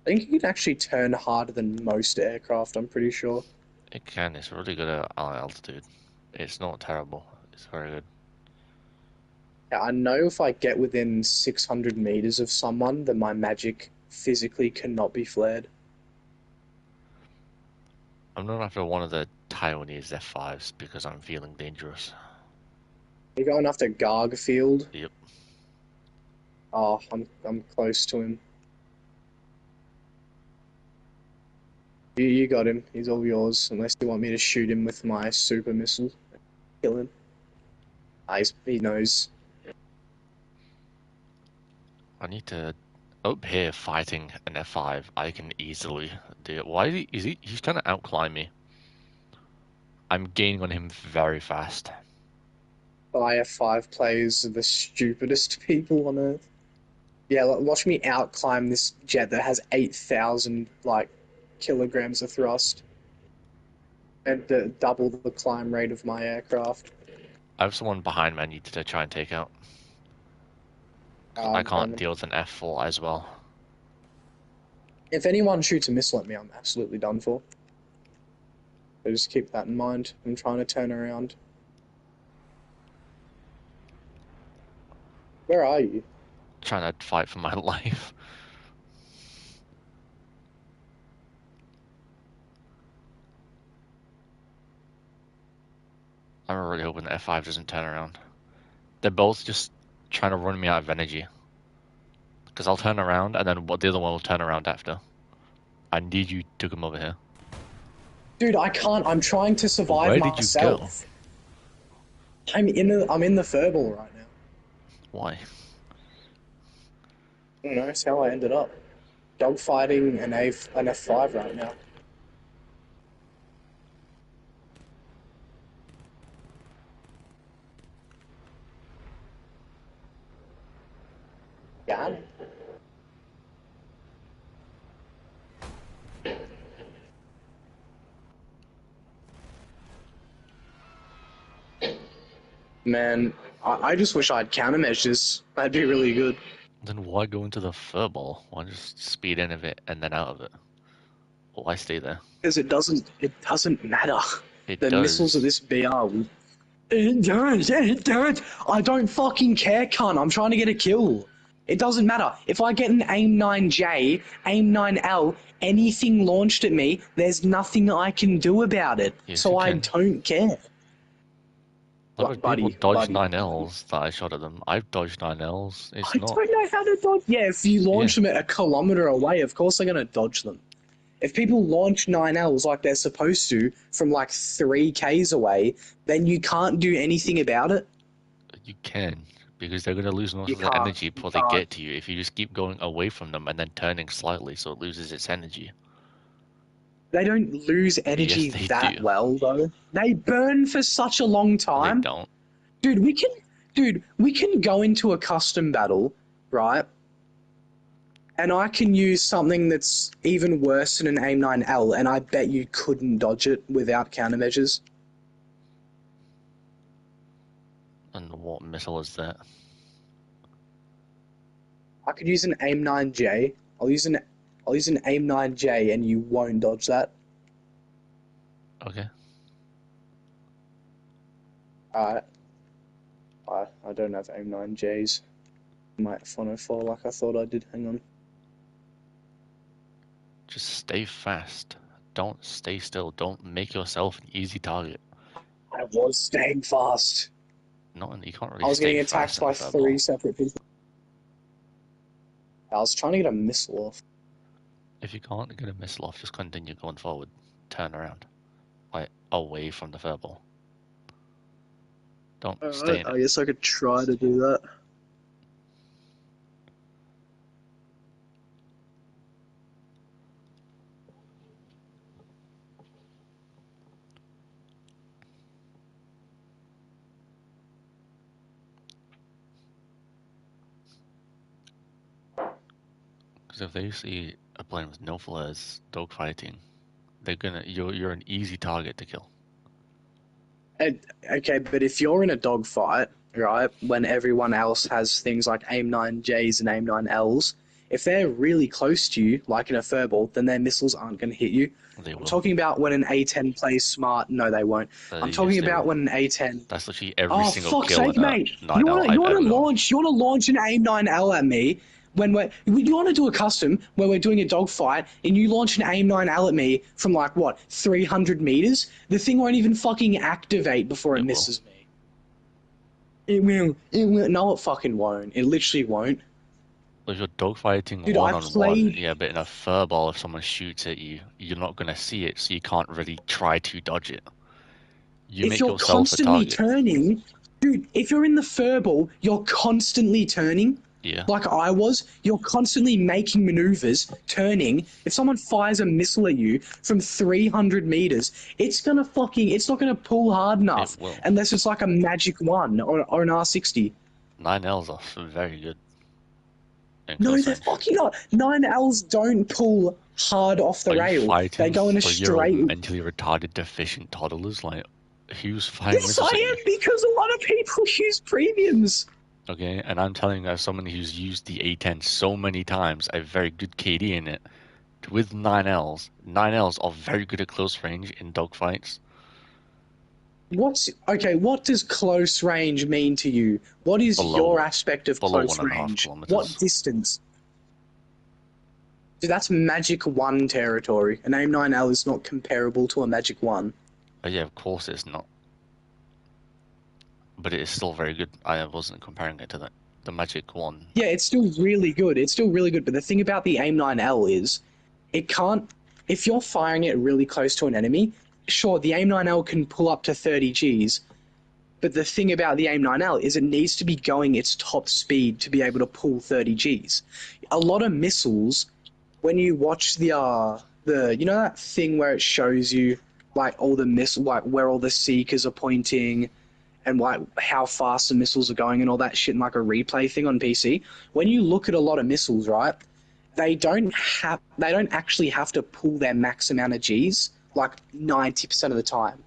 I think it can actually turn harder than most aircraft. I'm pretty sure. It can. It's really good at high altitude. It's not terrible. It's very good. Yeah, I know if I get within 600 meters of someone, then my magic physically cannot be flared. I'm not after one of the Taiwanese F5s because I'm feeling dangerous. You're going after Gargfield. Yep. Oh, I'm close to him. You got him. He's all yours, unless you want me to shoot him with my super missile. Kill him. He knows. I need to... Up here fighting an F5, I can easily do it. Why is he... He's trying to outclimb me. I'm gaining on him very fast. IF5 players are the stupidest people on Earth. Yeah, watch me outclimb this jet that has 8,000, kilograms of thrust. And double the climb rate of my aircraft. I have someone behind me I need to try and take out. I can't deal with an F4 as well. If anyone shoots a missile at me, I'm absolutely done for. So just keep that in mind. I'm trying to turn around. Where are you? Trying to fight for my life. I'm really hoping the F5 doesn't turn around. They're both just trying to run me out of energy. Because I'll turn around and then the other one will turn around after. I need you to come over here. Dude, I can't. I'm trying to survive Where myself. Did you go? I'm in the furball right now. Why? I don't know. That's how I ended up. Dogfighting an F5 right now. Got it. Man, I just wish I had countermeasures. That'd be really good. Then why go into the furball? Why just speed in of it and then out of it? Why stay there? Because it doesn't matter. It the does. Missiles of this BR will... It does. I don't fucking care, cunt. I'm trying to get a kill. It doesn't matter. If I get an AIM-9J, AIM-9L, anything launched at me, there's nothing I can do about it. Yes, so I don't care. A lot of people dodge 9Ls that I shot at them. I've dodged 9Ls. I don't know how to dodge. Yeah, if you launch them at a kilometer away, of course they're going to dodge them. If people launch 9Ls like they're supposed to from 3Ks away, then you can't do anything about it. You can, because they're going to lose most of their energy before they get to you if you just keep going away from them and then turning slightly so it loses its energy. They don't lose energy that well, though. They burn for such a long time. They don't. Dude, we can go into a custom battle, right? And I can use something that's even worse than an AIM-9L, and I bet you couldn't dodge it without countermeasures. And what missile is that? I could use an AIM-9J. I'll use an AIM-9J, and you won't dodge that. Okay. Alright. I don't have AIM-9Js. My F-104 like I thought I did. Hang on. Just stay fast. Don't stay still. Don't make yourself an easy target. I was staying fast. No, you can't really. I was getting attacked by 3 separate people. I was trying to get a missile off. If you can't get a missile off, just continue going forward. Turn around. Away from the furball. Don't stay in it. I guess I could try to do that. Because if they see a plane with no flares, dogfighting, they're gonna you're an easy target to kill. Okay, but if you're in a dogfight, right, when everyone else has things like AIM-9Js and AIM-9Ls, if they're really close to you, like in a furball, then their missiles aren't going to hit you. They will. I'm talking about when an A10 plays smart. No, they won't. I'm talking about when an A10... That's literally every single kill sake, in mate. a 9L You want to launch an AIM-9L at me when you want to do a custom where we're doing a dogfight and you launch an AIM-9L at me from 300 meters? The thing won't even fucking activate before it misses me. It will. No, it fucking won't. It literally won't. If you're dogfighting Dude, one I on one, played. yeah, but in a furball, if someone shoots at you, you're not gonna see it, so you can't really try to dodge it. You If make you're yourself a constantly target. turning, dude, if you're in the furball, you're constantly turning. Yeah, Like I was, you're constantly making maneuvers, turning. If someone fires a missile at you from 300 meters, it's not gonna pull hard it enough will. unless it's like a magic one or an R60. 9Ls are very good in No, close they're range. fucking not. 9Ls don't pull hard off the Are you rail. They fighting go in a 3-year-old straight. mentally retarded deficient toddlers? Like, who's firing Yes, missiles at I you? am because a lot of people use premiums. Okay, and I'm telling you, as someone who's used the A10 so many times, a very good KD in it, with 9Ls. 9Ls are very good at close range in dogfights. What's okay? What does close range mean to you? What is your Below aspect of below close one and a half range? What kilometers. distance? Dude, that's Magic 1 territory. An AIM-9L is not comparable to a Magic 1. But yeah, of course it's not. But it is still very good. I wasn't comparing it to the Magic one. Yeah, it's still really good. It's still really good. But the thing about the AIM-9L is it can't. If you're firing it really close to an enemy, sure, the AIM-9L can pull up to 30 Gs. But the thing about the AIM-9L is it needs to be going its top speed to be able to pull 30 Gs. A lot of missiles, when you watch the you know that thing where it shows you like all the like where all the seekers are pointing and like how fast the missiles are going and all that shit in like a replay thing on PC. When you look at a lot of missiles, right, they don't actually have to pull their max amount of Gs like 90% of the time.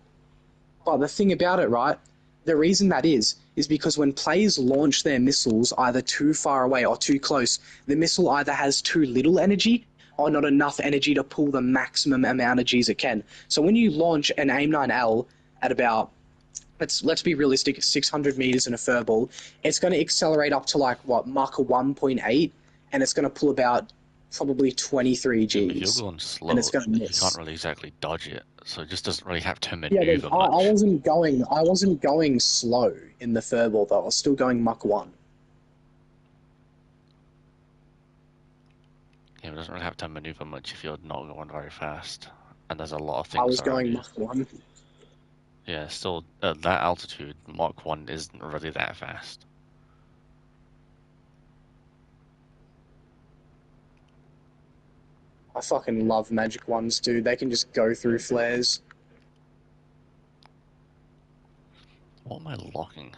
But the thing about it, right, the reason that is because when players launch their missiles either too far away or too close, the missile either has too little energy or not enough energy to pull the maximum amount of Gs it can. So when you launch an AIM-9L at about let's be realistic, 600 meters in a furball, it's going to accelerate up to like what Mach 1.8, and it's going to pull about probably 23 Yeah, but if you're Gs, going and it's slow, going to you can't miss. really exactly dodge it. So it just doesn't really have to Yeah, but maneuver I much. wasn't going slow in the furball though. I was still going Mach 1. Yeah, it doesn't really have to maneuver much if you're not going very fast. And there's a lot of I things was around going you. Mach 1. Yeah, still at that altitude, Mach 1 isn't really that fast. I fucking love Magic ones, dude. They can just go through flares. What am I locking?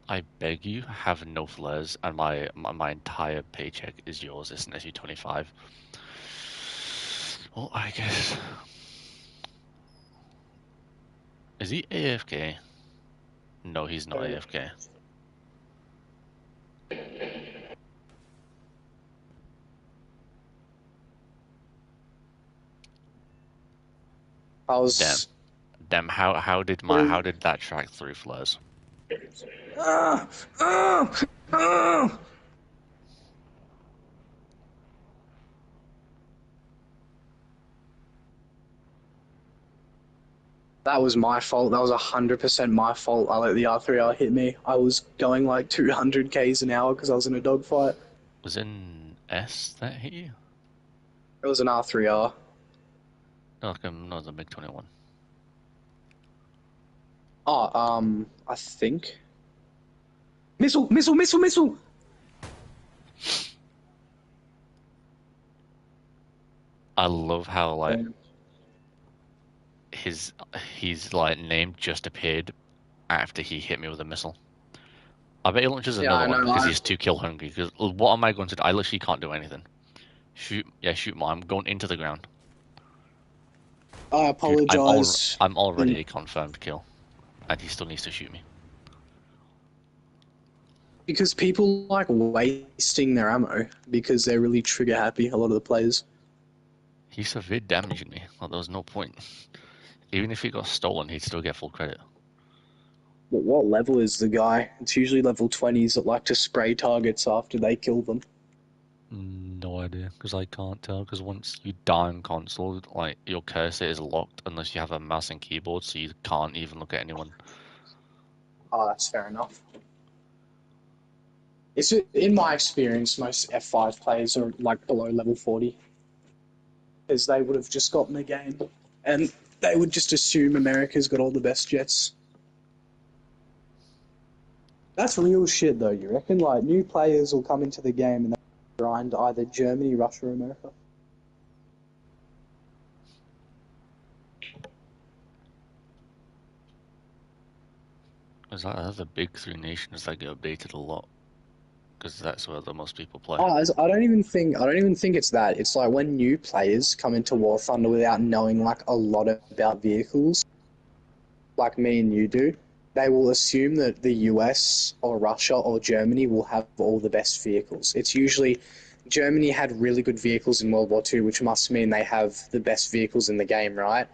I beg you, have no flares, and my entire paycheck is yours. It's an SU-25. Well, I guess. Is he AFK? No, he's not AFK. I Damn. was. Damn, how did that track through flares? Ah, ah, ah. That was my fault. That was 100% my fault. I let the R3R hit me. I was going like 200 Ks an hour because I was in a dogfight. Was in S that hit you? It was an R3R. No, like no, the MiG-21. Oh, I think. Missile, missile, missile, missile! I love how like his like name just appeared after he hit me with a missile. I bet he launches Yeah, another I one know. because he's too kill hungry. Because what am I going to do? I literally can't do anything. Shoot, yeah, shoot more. I'm going into the ground, I dude. apologize. I'm already a confirmed kill, and he still needs to shoot me. Because people like wasting their ammo because they're really trigger happy, a lot of the players. He's severe damaging me. Well, there was no point. Even if he got stolen, he'd still get full credit. But what level is the guy? It's usually level 20s that like to spray targets after they kill them. No idea, because I can't tell. Because once you die on console, like your cursor is locked unless you have a mouse and keyboard, so you can't even look at anyone. Oh, that's fair enough. It's in my experience, most F5 players are like below level 40 because they would have just gotten the game and they would just assume America's got all the best jets. That's real shit, though. You reckon? Like new players will come into the game and they grind either Germany, Russia, or America. That's the big three nations that get updated a lot because that's where the most people play. Oh, I don't even think it's that. It's like when new players come into War Thunder without knowing like a lot about vehicles, like me and you do, they will assume that the US or Russia or Germany will have all the best vehicles. It's usually Germany had really good vehicles in World War II, which must mean they have the best vehicles in the game, right?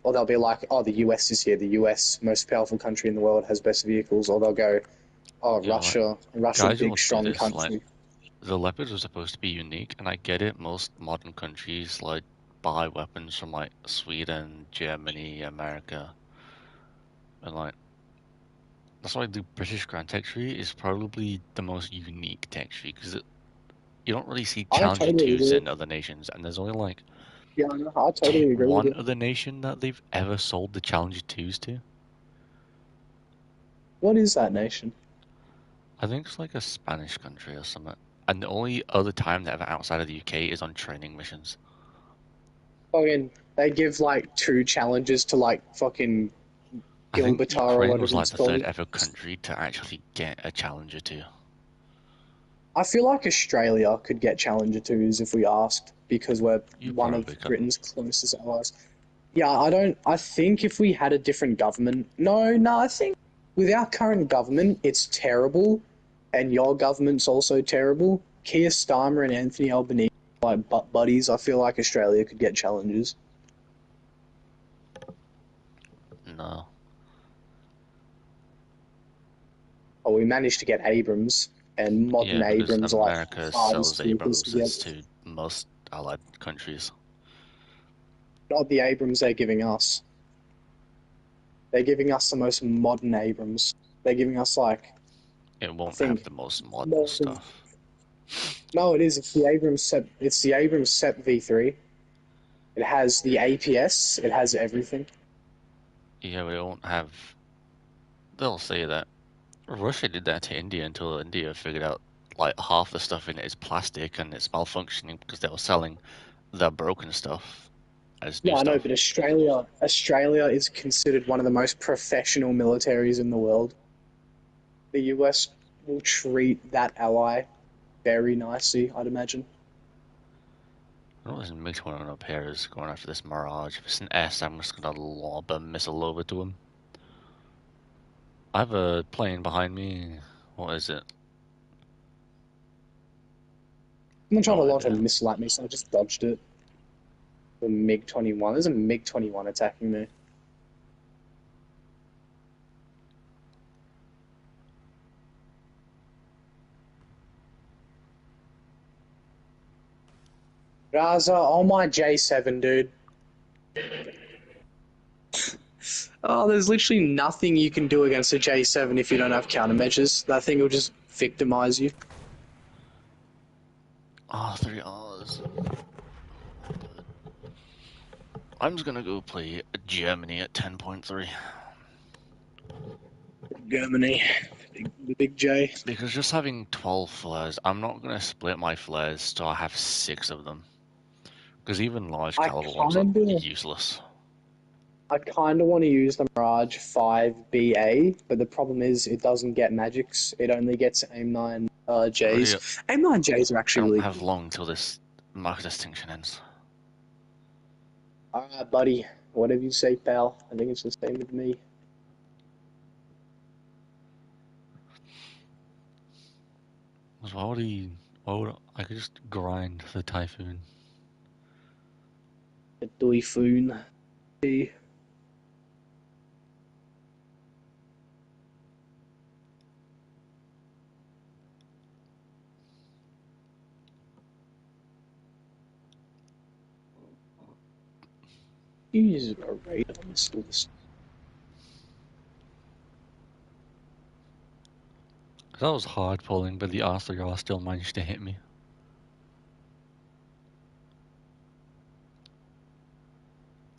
Or they'll be like, oh, the US is here. The US, most powerful country in the world, has best vehicles. Or they'll go, oh, You know, like Russia, guys big, almost do strong this. Like country. the leopards are supposed to be unique, and I get it. Most modern countries like buy weapons from like Sweden, Germany, America, and like that's why the British Grand Tech Tree is probably the most unique tech tree because you don't really see I Challenger totally twos agree. in other nations, and there's only like Yeah, no, I totally agree with one you. other nation that they've ever sold the Challenger twos to. What is that nation? I think it's like a Spanish country or something. And the only other time they're ever outside of the UK is on training missions. Fucking, they give like two challenges to like fucking I think Gibraltar or Ukraine was whatever like it's the third called. ever country to actually get a Challenger 2. I feel like Australia could get Challenger twos if we asked because we're You one of probably could. Britain's closest allies. Yeah, I don't. I think if we had a different government, no, I think with our current government, it's terrible, and your government's also terrible. Keir Starmer and Anthony Albanese are like butt buddies. I feel like Australia could get challenges. No. Oh, we managed to get Abrams, and modern Yeah, because Abrams are like America hardest sells vehicles to get. Abramses to most allied countries. Not the Abrams they're giving us. They're giving us the most modern Abrams. They're giving us like It I won't have think the most modern more than stuff. no, it is. It's the Abrams Sep. It's the Abrams Sep V3. It has the APS. It has everything. Yeah, we won't have. They'll say that Russia did that to India until India figured out like half the stuff in it is plastic and it's malfunctioning because they were selling the broken stuff as new Yeah, I know, stuff. but Australia is considered one of the most professional militaries in the world. The US will treat that ally very nicely, I'd imagine. I don't think makes one up here is going after this Mirage. If it's an S, I'm just gonna lob a missile over to him. I have a plane behind me. What is it? Someone tried to No launch a idea. missile at me, so I just dodged it. The MiG 21. There's a MiG 21 attacking me. Raza, on my J7, dude. Oh, there's literally nothing you can do against a J7 if you don't have countermeasures. That thing will just victimize you. Oh, 3 hours. I'm just gonna go play Germany at 10.3. Germany, the big J. Because just having 12 flares, I'm not gonna split my flares so I have 6 of them. Because even large I caliber ones are kind of, useless. I kind of want to use the Mirage 5BA, but the problem is it doesn't get magics. It only gets AIM 9 Really, Js. AIM 9 Js are I actually don't really have good. long till this market distinction ends. All right, buddy. Whatever you say, pal. I think it's the same with me. Why would he? Why would I could just grind the Typhoon? Doifoon. Use a radar missile. That was hard pulling, but the R3R still managed to hit me.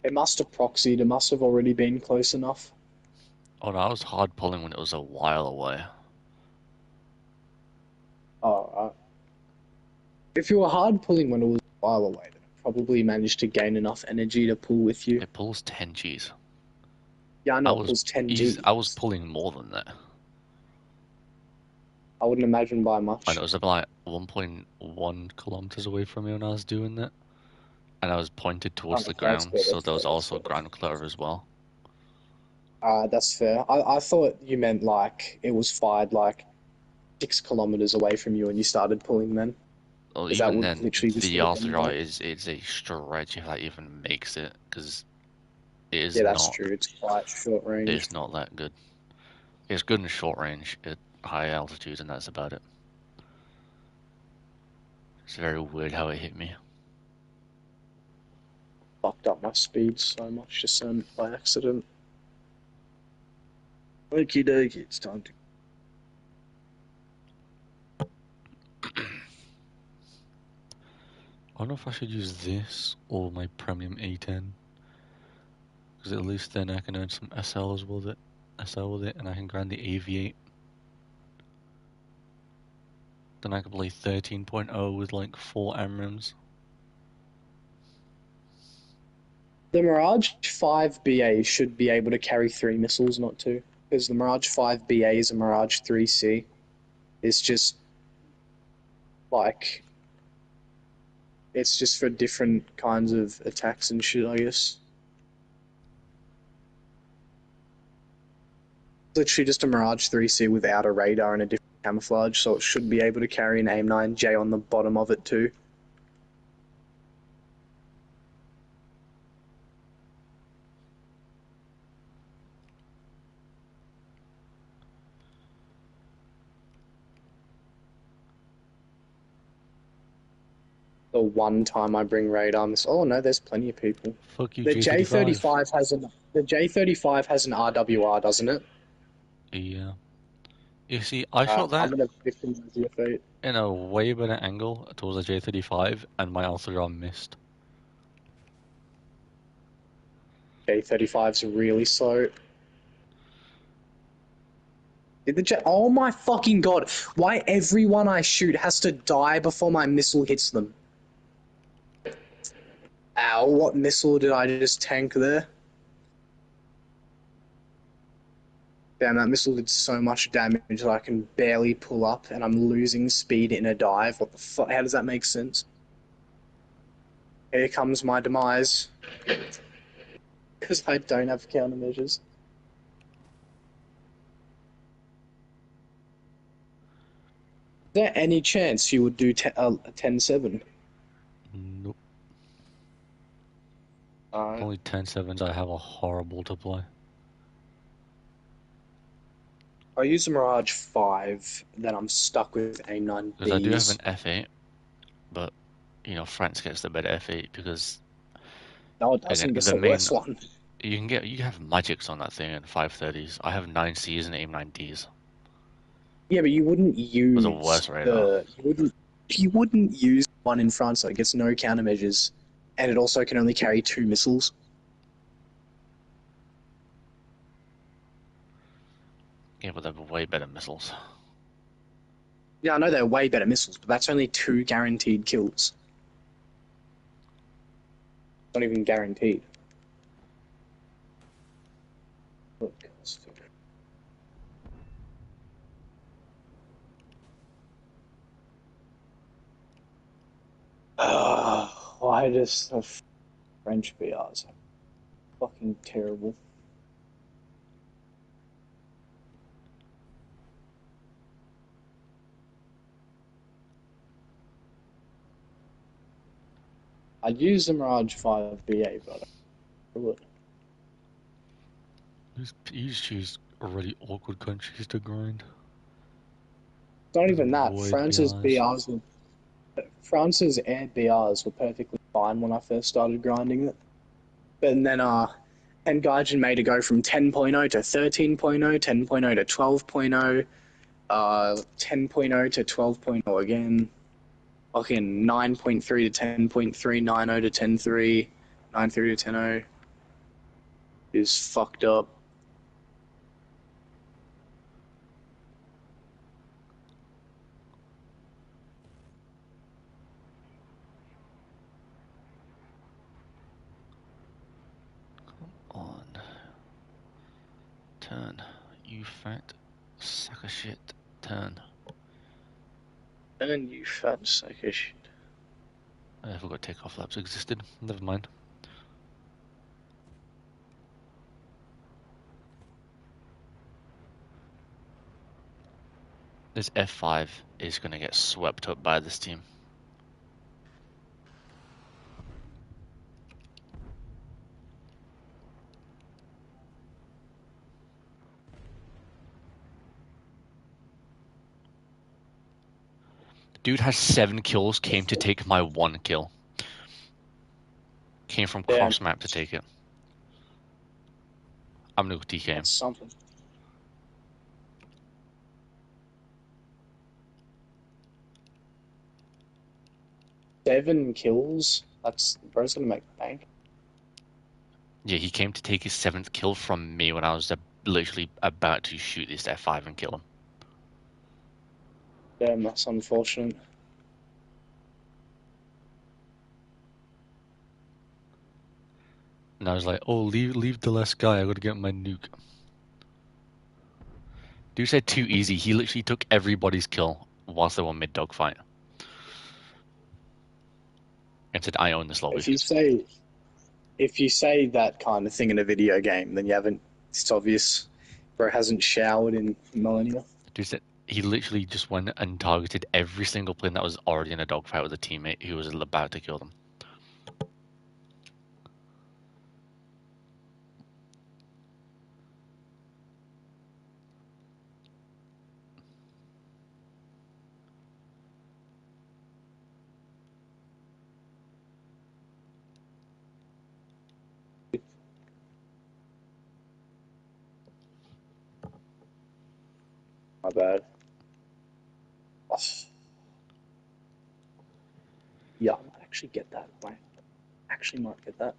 It must have proxied. It must have already been close enough. Oh no, I was hard pulling when it was a while away. Oh, if you were hard pulling when it was a while away, then it probably managed to gain enough energy to pull with you. It pulls 10 Gs. Yeah, I I know it was pulls 10 Gs. I was pulling more than that. I wouldn't imagine by And much. it was about 1.1 kilometers away from me when I was doing that. And I was pointed towards Oh, the that's ground, fair. so That's there fair. was That's also fair. ground clear as well. That's fair. I thought you meant like it was fired like 6 kilometers away from you and you started pulling then. Well, Because that even would then, literally just the would have been R3R like, is a stretch if that even makes it, because it is yeah, that's not true. It's quite short range. it's not that good. It's good in short range at high altitudes, and that's about it. It's very weird how it hit me. Fucked up my speed so much just by accident. Okie dokie, it's time to. I don't know if I should use this or my premium A10, because at least then I can earn some SLs with it, and I can grind the AV8. Then I can play 13.0 with like 4 AMRAMs. The Mirage 5 BA should be able to carry 3 missiles, not 2. Because the Mirage 5 BA is a Mirage 3C. It's just like. It's just for different kinds of attacks and shit, I guess. It's literally just a Mirage 3C without a radar and a different camouflage, so it should be able to carry an AIM-9J on the bottom of it too. The one time I bring radar, oh no, there's plenty of people. Fuck you, The J35. J35 has an RWR, doesn't it? Yeah. You see, I shot I'm that gonna victim your fate. in a way better angle towards the J35, and my R3R missed. J35's really slow. Oh my fucking god! Why everyone I shoot has to die before my missile hits them? Ow! What missile did I just tank there? Damn, that missile did so much damage that I can barely pull up, and I'm losing speed in a dive. What the fuck? How does that make sense? Here comes my demise. Because I don't have countermeasures. Is there any chance you would do a 10-7? Nope. Only 10-7s I have a horrible to play. I use a Mirage 5, then I'm stuck with A9Bs. Because I do have an F8, but, you know, France gets the better F8 because, No, it again, doesn't. It's the the main... worst one. You have magics on that thing and 530s. I have 9Cs and AIM-9Ds. Yeah, but you wouldn't With a use worse radar. you wouldn't use one in France that gets no countermeasures, and it also can only carry 2 missiles. Yeah, but they're way better missiles. Yeah, I know they're way better missiles, but that's only 2 guaranteed kills. Not even guaranteed. Look, why does the French VRs are fucking terrible? I'd use the Mirage 5 BA, but I don't do it. You just choose already awkward countries to grind. It's not With even that. void BRs. France's air BRs were perfectly fine when I first started grinding it. But then and Gaijin made it go from 10.0 to 13.0, 10.0 to 12.0, 10.0 to 12.0 again. Fucking 9.3 to 10.3, 9.0 to 10.3, 9.3 to 10.0 is fucked up. On. Turn. You fat sack of shit. Turn. And you fat sack of shit. I forgot takeoff laps existed. Never mind. This F5 is going to get swept up by this team. Dude has 7 kills, came to take my 1 kill. Came from cross map to take it. I'm gonna go TK him. That's something. Seven kills? That's bro's gonna make bank. Yeah, he came to take his 7th kill from me when I was literally about to shoot this F5 and kill him. Damn, that's unfortunate. And I was like, oh, leave the last guy, I gotta get my nuke. Dude said too easy, he literally took everybody's kill whilst they were mid-dogfight. And said, I own this lobby. If you say that kind of thing in a video game, then you haven't. It's obvious. Bro hasn't showered in millennia. Dude said he literally just went and targeted every single plane that was already in a dogfight with a teammate who was about to kill them. My bad. Oh. Yeah, I might actually get that. I actually might get that.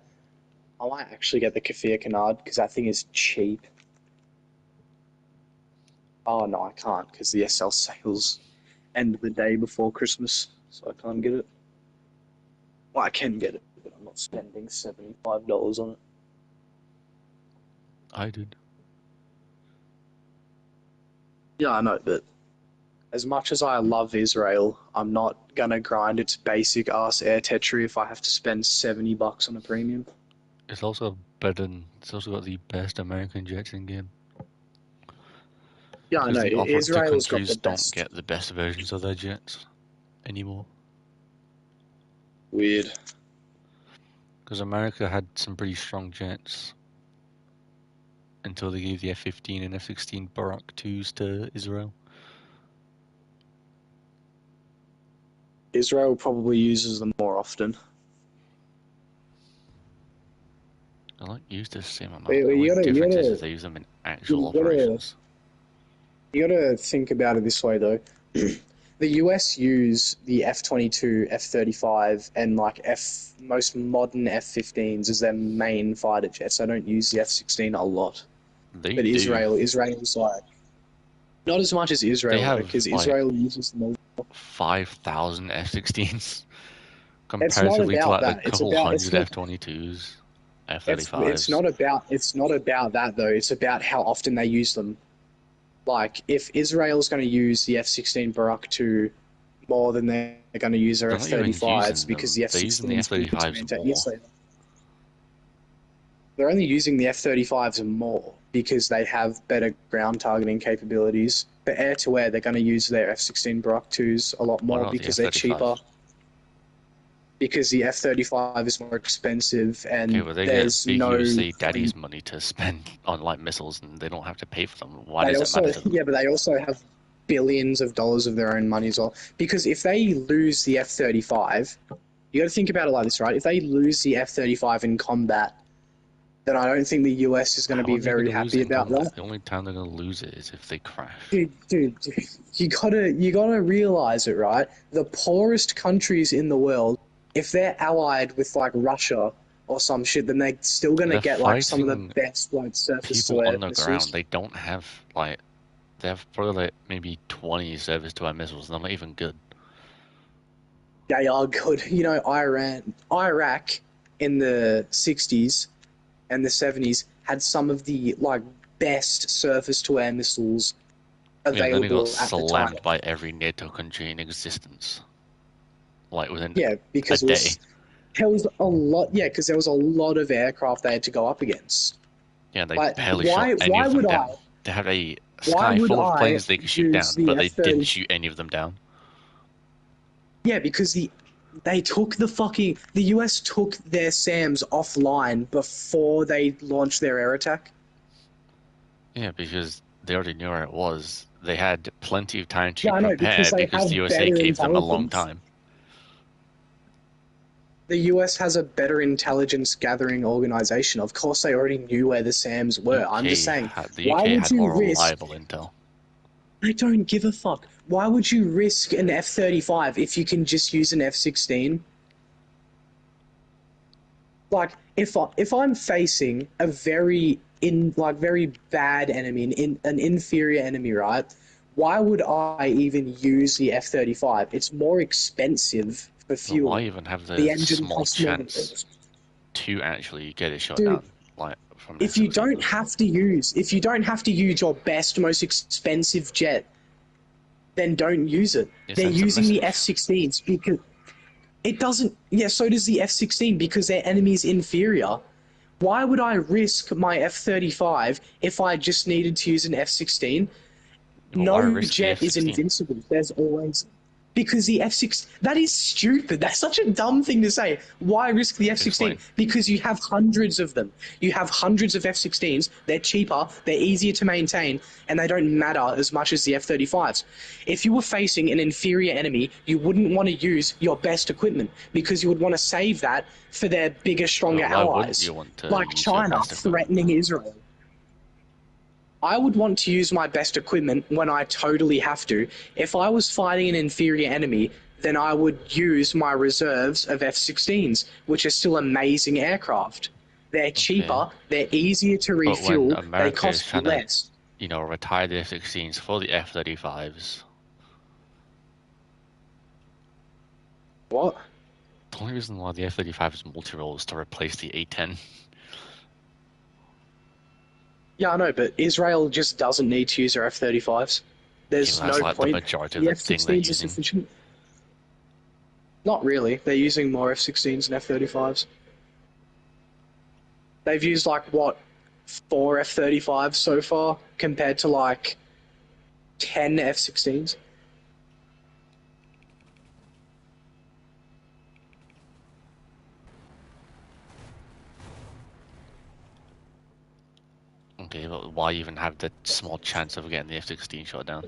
I might actually get the Kafir Canard because that thing is cheap. Oh no, I can't because the SL sales end the day before Christmas, so I can't get it. Well, I can get it, but I'm not spending $75 on it. I did. Yeah, I know, but as much as I love Israel, I'm not gonna grind its basic ass air tetri if I have to spend $70 on a premium. It's also better than, it's also got the best American jets in game. Yeah, I Because know. the other Israel's got the countries don't best. get the best versions of their jets anymore. Weird. Because America had some pretty strong jets until they gave the F-15 and F-16 Barak 2s to Israel. Israel probably uses them more often. I like use the same amount. But The only you difference gotta, is they use them in actual you gotta, operations. you gotta think about it this way though. The US use the F-22, F-35, and like most modern F-15s as their main fighter jets. They don't use the F-16 a lot. They But do. Israel's like not as much as They Israel have because like Israel uses them. 5,000 F-16s It's not comparatively to about like the that. couple hundred F-22s, It's F-35s. not about that though. It's about how often they use them. Like if Israel's going to use the F-16 Barak 2 more than they're going to use their They're not even F-35s using because them. the They're using the F-16s need to F-35s maintain. more. Yes, they're only using the F-35s more because they have better ground targeting capabilities. But air to air, they're going to use their F-16 Barak 2s a lot What more about the because they're cheaper. F-35? Because the F-35 is more expensive Okay, and well they get there's big no USA free. daddy's money to spend on like missiles, and they don't have to pay for them. Why They does it also, matter to them? yeah, but they also have billions of dollars of their own money as well. Because if they lose the F-35, you got to think about it like this, right? If they lose the F-35 in combat, then I don't think the US is going to How be are they going very to lose happy it in about combat? that. The only time they're going to lose it is if they crash. Dude, you gotta realize it, right? The poorest countries in the world, if they're allied with like Russia or some shit, then they're still gonna They're get like some of the fighting best like surface people to air on the ground. missiles. They don't have like they have probably like maybe 20 surface-to-air missiles, and they're not even good. They are good. You know, Iraq in the 60s and the 70s had some of the like best surface to air missiles Yeah, and then they got available at the time. slammed by every NATO country in existence, like within Yeah, a because it day. was there was a lot. Yeah, because there was a lot of aircraft they had to go up against. Yeah, they Like, barely shot why? any Why of them would down. I? They had a Why sky would full of I planes they could shoot use down, the but they didn't F-30? shoot any of them down. Yeah, because the US took their SAMs offline before they launched their air attack. Yeah, because they already knew where it was. They had plenty of time to Yeah, I know prepare because they because the have USA better gave them a long intelligence. time. The US has a better intelligence gathering organization. Of course, they already knew where the SAMs were. I'm just saying, The why UK would had you more risk? reliable intel. I don't give a fuck. Why would you risk an F-35 if you can just use an F-16? Like if I'm facing a very bad enemy, an inferior enemy, right? Why would I even use the F-35? It's more expensive for But why fuel. even have the The engine small costs more. chance to actually get it shot Dude, down, like from if you F-16? don't have to use your best, most expensive jet, then don't use it. It They're sends a using the message. F-16s because it doesn't. Yeah, so does the F-16 because their enemy's inferior. Why would I risk my F-35 if I just needed to use an F-16? But why No risk the jet is F-16? invincible. There's always because the F6 that is stupid. That's such a dumb thing to say. Why risk the F16? Explain. Because you have hundreds of them. You have hundreds of F16s. They're cheaper, they're easier to maintain, and they don't matter as much as the F35s. If you were facing an inferior enemy, you wouldn't want to use your best equipment because you would want to save that for their bigger, stronger But why wouldn't allies, you want to like use your China best equipment? threatening Israel. I would want to use my best equipment when I totally have to. If I was fighting an inferior enemy, then I would use my reserves of F-16s, which are still amazing aircraft. They're Okay. cheaper, they're easier to But when refuel, they America is cost trying to, less. retire the F-16s for the F-35s, What? the only reason why the F-35 is multi-role is to replace the A-10. Yeah, I know, but Israel just doesn't need to use their F-35s. Okay, There's well, that's no like the point. majority of The the thing they're F-16s are using. sufficient. Not really. They're using more F-16s than F-35s. They've used like what, 4 F-35s so far compared to like 10 F-16s. Okay, but why even have the small chance of getting the F-16 shot down?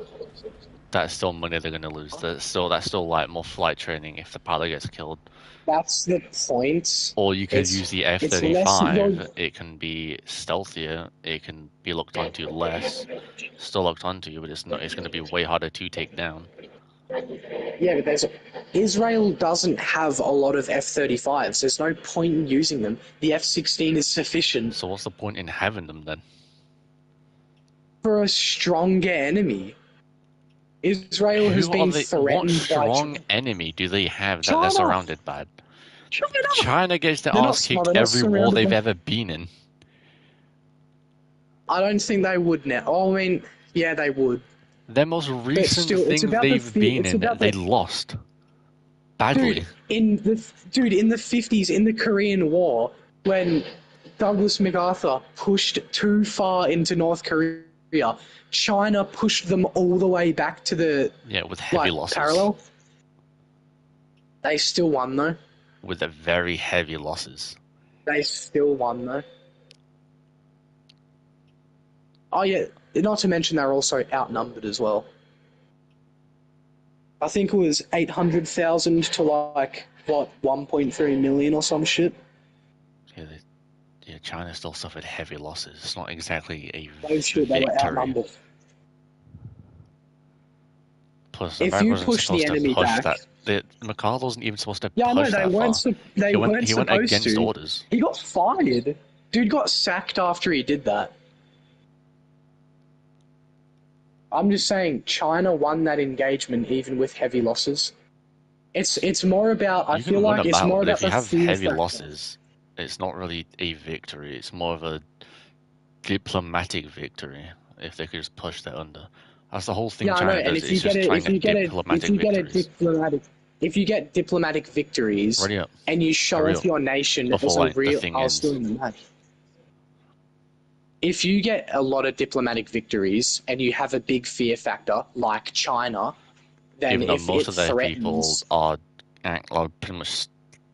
That's still money they're gonna lose. That's still like more flight training if the pilot gets killed. That's the point. Or you could use the It's less you're F-35. It can be stealthier. It can be looked onto less. Still looked onto, but it's not. It's gonna be way harder to take down. yeah, but there's Israel doesn't have a lot of F-35s. There's no point in using them. The F-16 is sufficient So what's the point in having them then? for a stronger enemy. Israel has Who are been they? What threatened by strong enemy do they have that they're China. surrounded by? China. China gets their ass kicked They're not every war surrounded they've by. ever been in. I don't think they would now. Oh, I mean, yeah, they would. Their most But recent still, thing they've been it's in, about they the lost badly. dude in the 50s in the Korean War when Douglas MacArthur pushed too far into North Korea, China pushed them all the way back to the Yeah, with heavy like losses. parallel. They still won though. With a very heavy losses. They still won though. Oh yeah, not to mention they're also outnumbered as well. I think it was 800,000 to like what 1.3 million or some shit. Yeah, Yeah, China still suffered heavy losses. It's not exactly a No shit, they were victory. outnumbered. Plus, If America you wasn't push the supposed to enemy push back, that. McCarthy wasn't even supposed to yeah, I know push that far. they weren't He went supposed against to. orders. He got fired. Dude got sacked after he did that. I'm just saying, China won that engagement even with heavy losses. It's more about. I You feel can win like a it's battle, more but about if you the have fear heavy factor. losses, it's not really a victory. It's more of a diplomatic victory. If they could just push that under. That's the whole thing Yeah, I know. China And does. It's just trying to get diplomatic victories. if you get diplomatic victories Ready up. and you show Hurry off up. your nation as Before a like the real, thing I'll ends. still in the match. If you get a lot of diplomatic victories and you have a big fear factor like China, then Even though if most it of their people threatens, are pretty much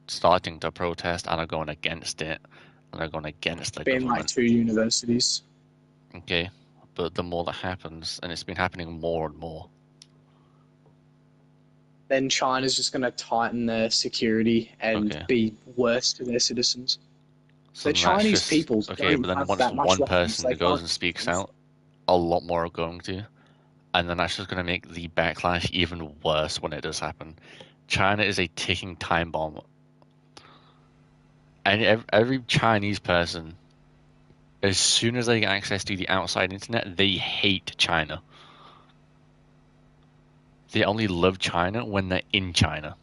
starting to protest and are going against it, and are going against the being like government. 2 universities, Okay, but the more that happens, and it's been happening more and more. then China's just going to tighten their security and Okay. be worse to their citizens. So The then that's Chinese just people okay, don't but then have once that much one weapons. person They goes can't. and speaks out, a lot more are going to, and then that's just going to make the backlash even worse when it does happen. China is a ticking time bomb, and every Chinese person, as soon as they get access to the outside internet, they hate China. They only love China when they're in China.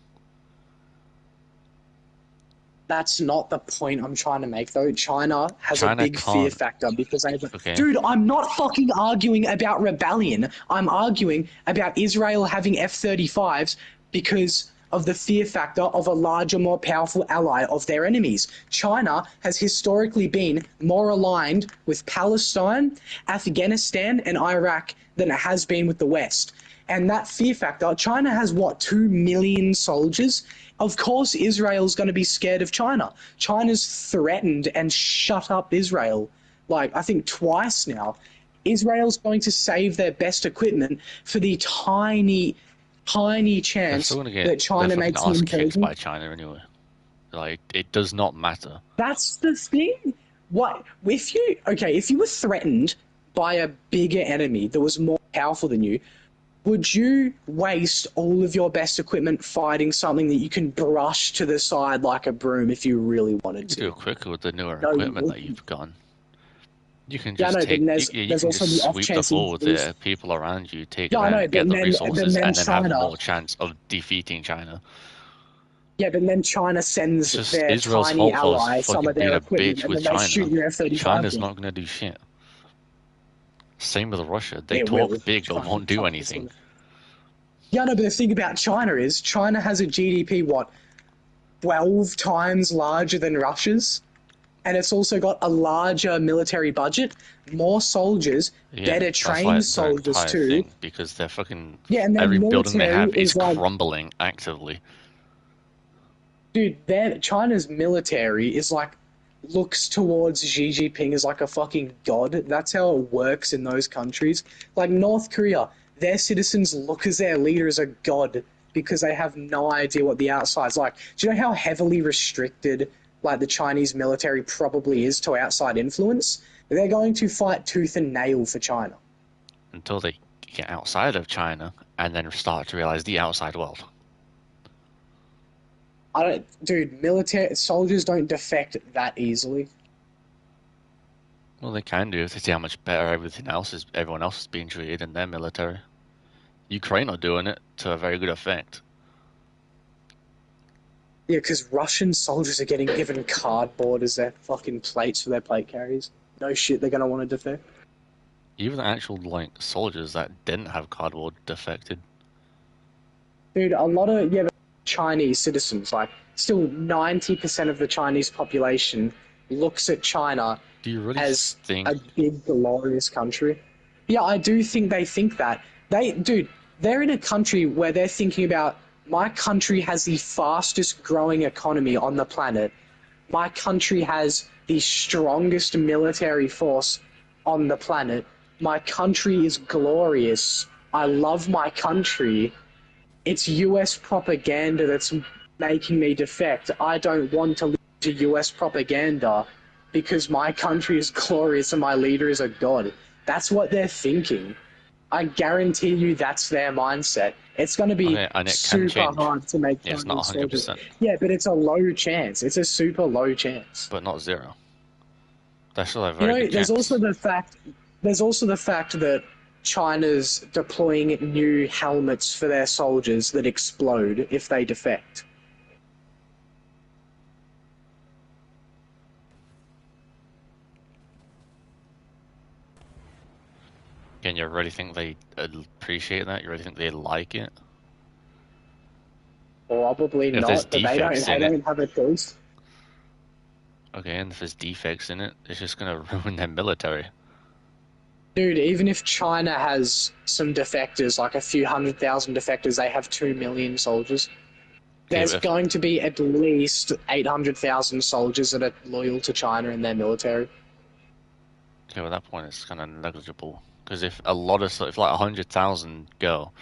That's not the point I'm trying to make, though. China has a China big fear can't. factor because they. Okay. Dude, I'm not fucking arguing about rebellion. I'm arguing about Israel having F-35s because of the fear factor of a larger, more powerful ally of their enemies. China has historically been more aligned with Palestine, Afghanistan, and Iraq than it has been with the West. And that fear factor, China has what, 2 million soldiers? Of course, Israel's going to be scared of China. China's threatened and shut up Israel, like, I think twice now. Israel's going to save their best equipment for the tiny, tiny They're chance still gonna get that their China fucking makes an ass kicked incursion. by China anyway. Like, it does not matter. That's the thing. What if you were threatened by a bigger enemy that was more powerful than you, would you waste all of your best equipment fighting something that you can brush to the side like a broom if you really wanted You can do to? it quicker with the newer No, you equipment that wouldn't. you've gotten. You can Yeah, I just know, but take, you there's can also just the off sweep the chance you floor with lose. the people around you, take Yeah, I know, them, get the resources, then and then have China. more chance of defeating China. Yeah, but then China sends It's just their Israel's tiny fault for ally some fucking of being their a equipment, bitch and with then they shoot China. your F-35 China's down. not gonna do shit. Same with Russia. They It will. talk big but won't do anything. Yeah, no, but the thing about China is China has a GDP, what, 12 times larger than Russia's? And it's also got a larger military budget, more soldiers, Yeah, better that's trained like their soldiers entire too. thing because they're fucking Yeah, and their every building they military have is is like, crumbling actively. dude, China's military is like, looks towards Xi Jinping as like a fucking god. That's how it works in those countries. Like North Korea, their citizens look as their leader as a god because they have no idea what the outside's like. Do you know how heavily restricted like the Chinese military probably is to outside influence? They're going to fight tooth and nail for China. Until they get outside of China and then start to realize the outside world. I don't, dude. Military soldiers don't defect that easily. Well, they can do if they see how much better everyone else is being treated in their military. Ukraine are doing it to a very good effect. Yeah, because Russian soldiers are getting given cardboard as their fucking plates for their plate carriers. No shit, they're gonna want to defect. Even the actual like soldiers that didn't have cardboard defected. Dude, a lot of Chinese citizens, like still 90% of the Chinese population looks at China Do you really as think? a big glorious country. Yeah, I do think they think that. They're in a country where they're thinking about my country has the fastest growing economy on the planet. My country has the strongest military force on the planet. My country is glorious. I love my country. It's US propaganda that's making me defect. I don't want to listen to US propaganda. because my country is glorious and my leader is a god. That's what they're thinking. I guarantee you that's their mindset. It's going to be Okay, and it can super change. hard to make Yeah, it's not Chinese soldiers. 100%, Yeah, but it's a low chance. It's a super low chance. but not zero. That's still a You very know, good chance. there's also the fact that China's deploying new helmets for their soldiers that explode if they defect. And you really think they appreciate that? You really think they like it? Probably If there's not, but defects they in it, don't have a choice. okay, and if there's defects in it, it's just gonna ruin their military. Dude, even if China has some defectors, like a few 100,000 defectors, they have 2 million soldiers. Okay, There's but if going to be at least 800,000 soldiers that are loyal to China in their military. okay, well, at that point it's kind of negligible. Because if a lot of if like 100,000 go,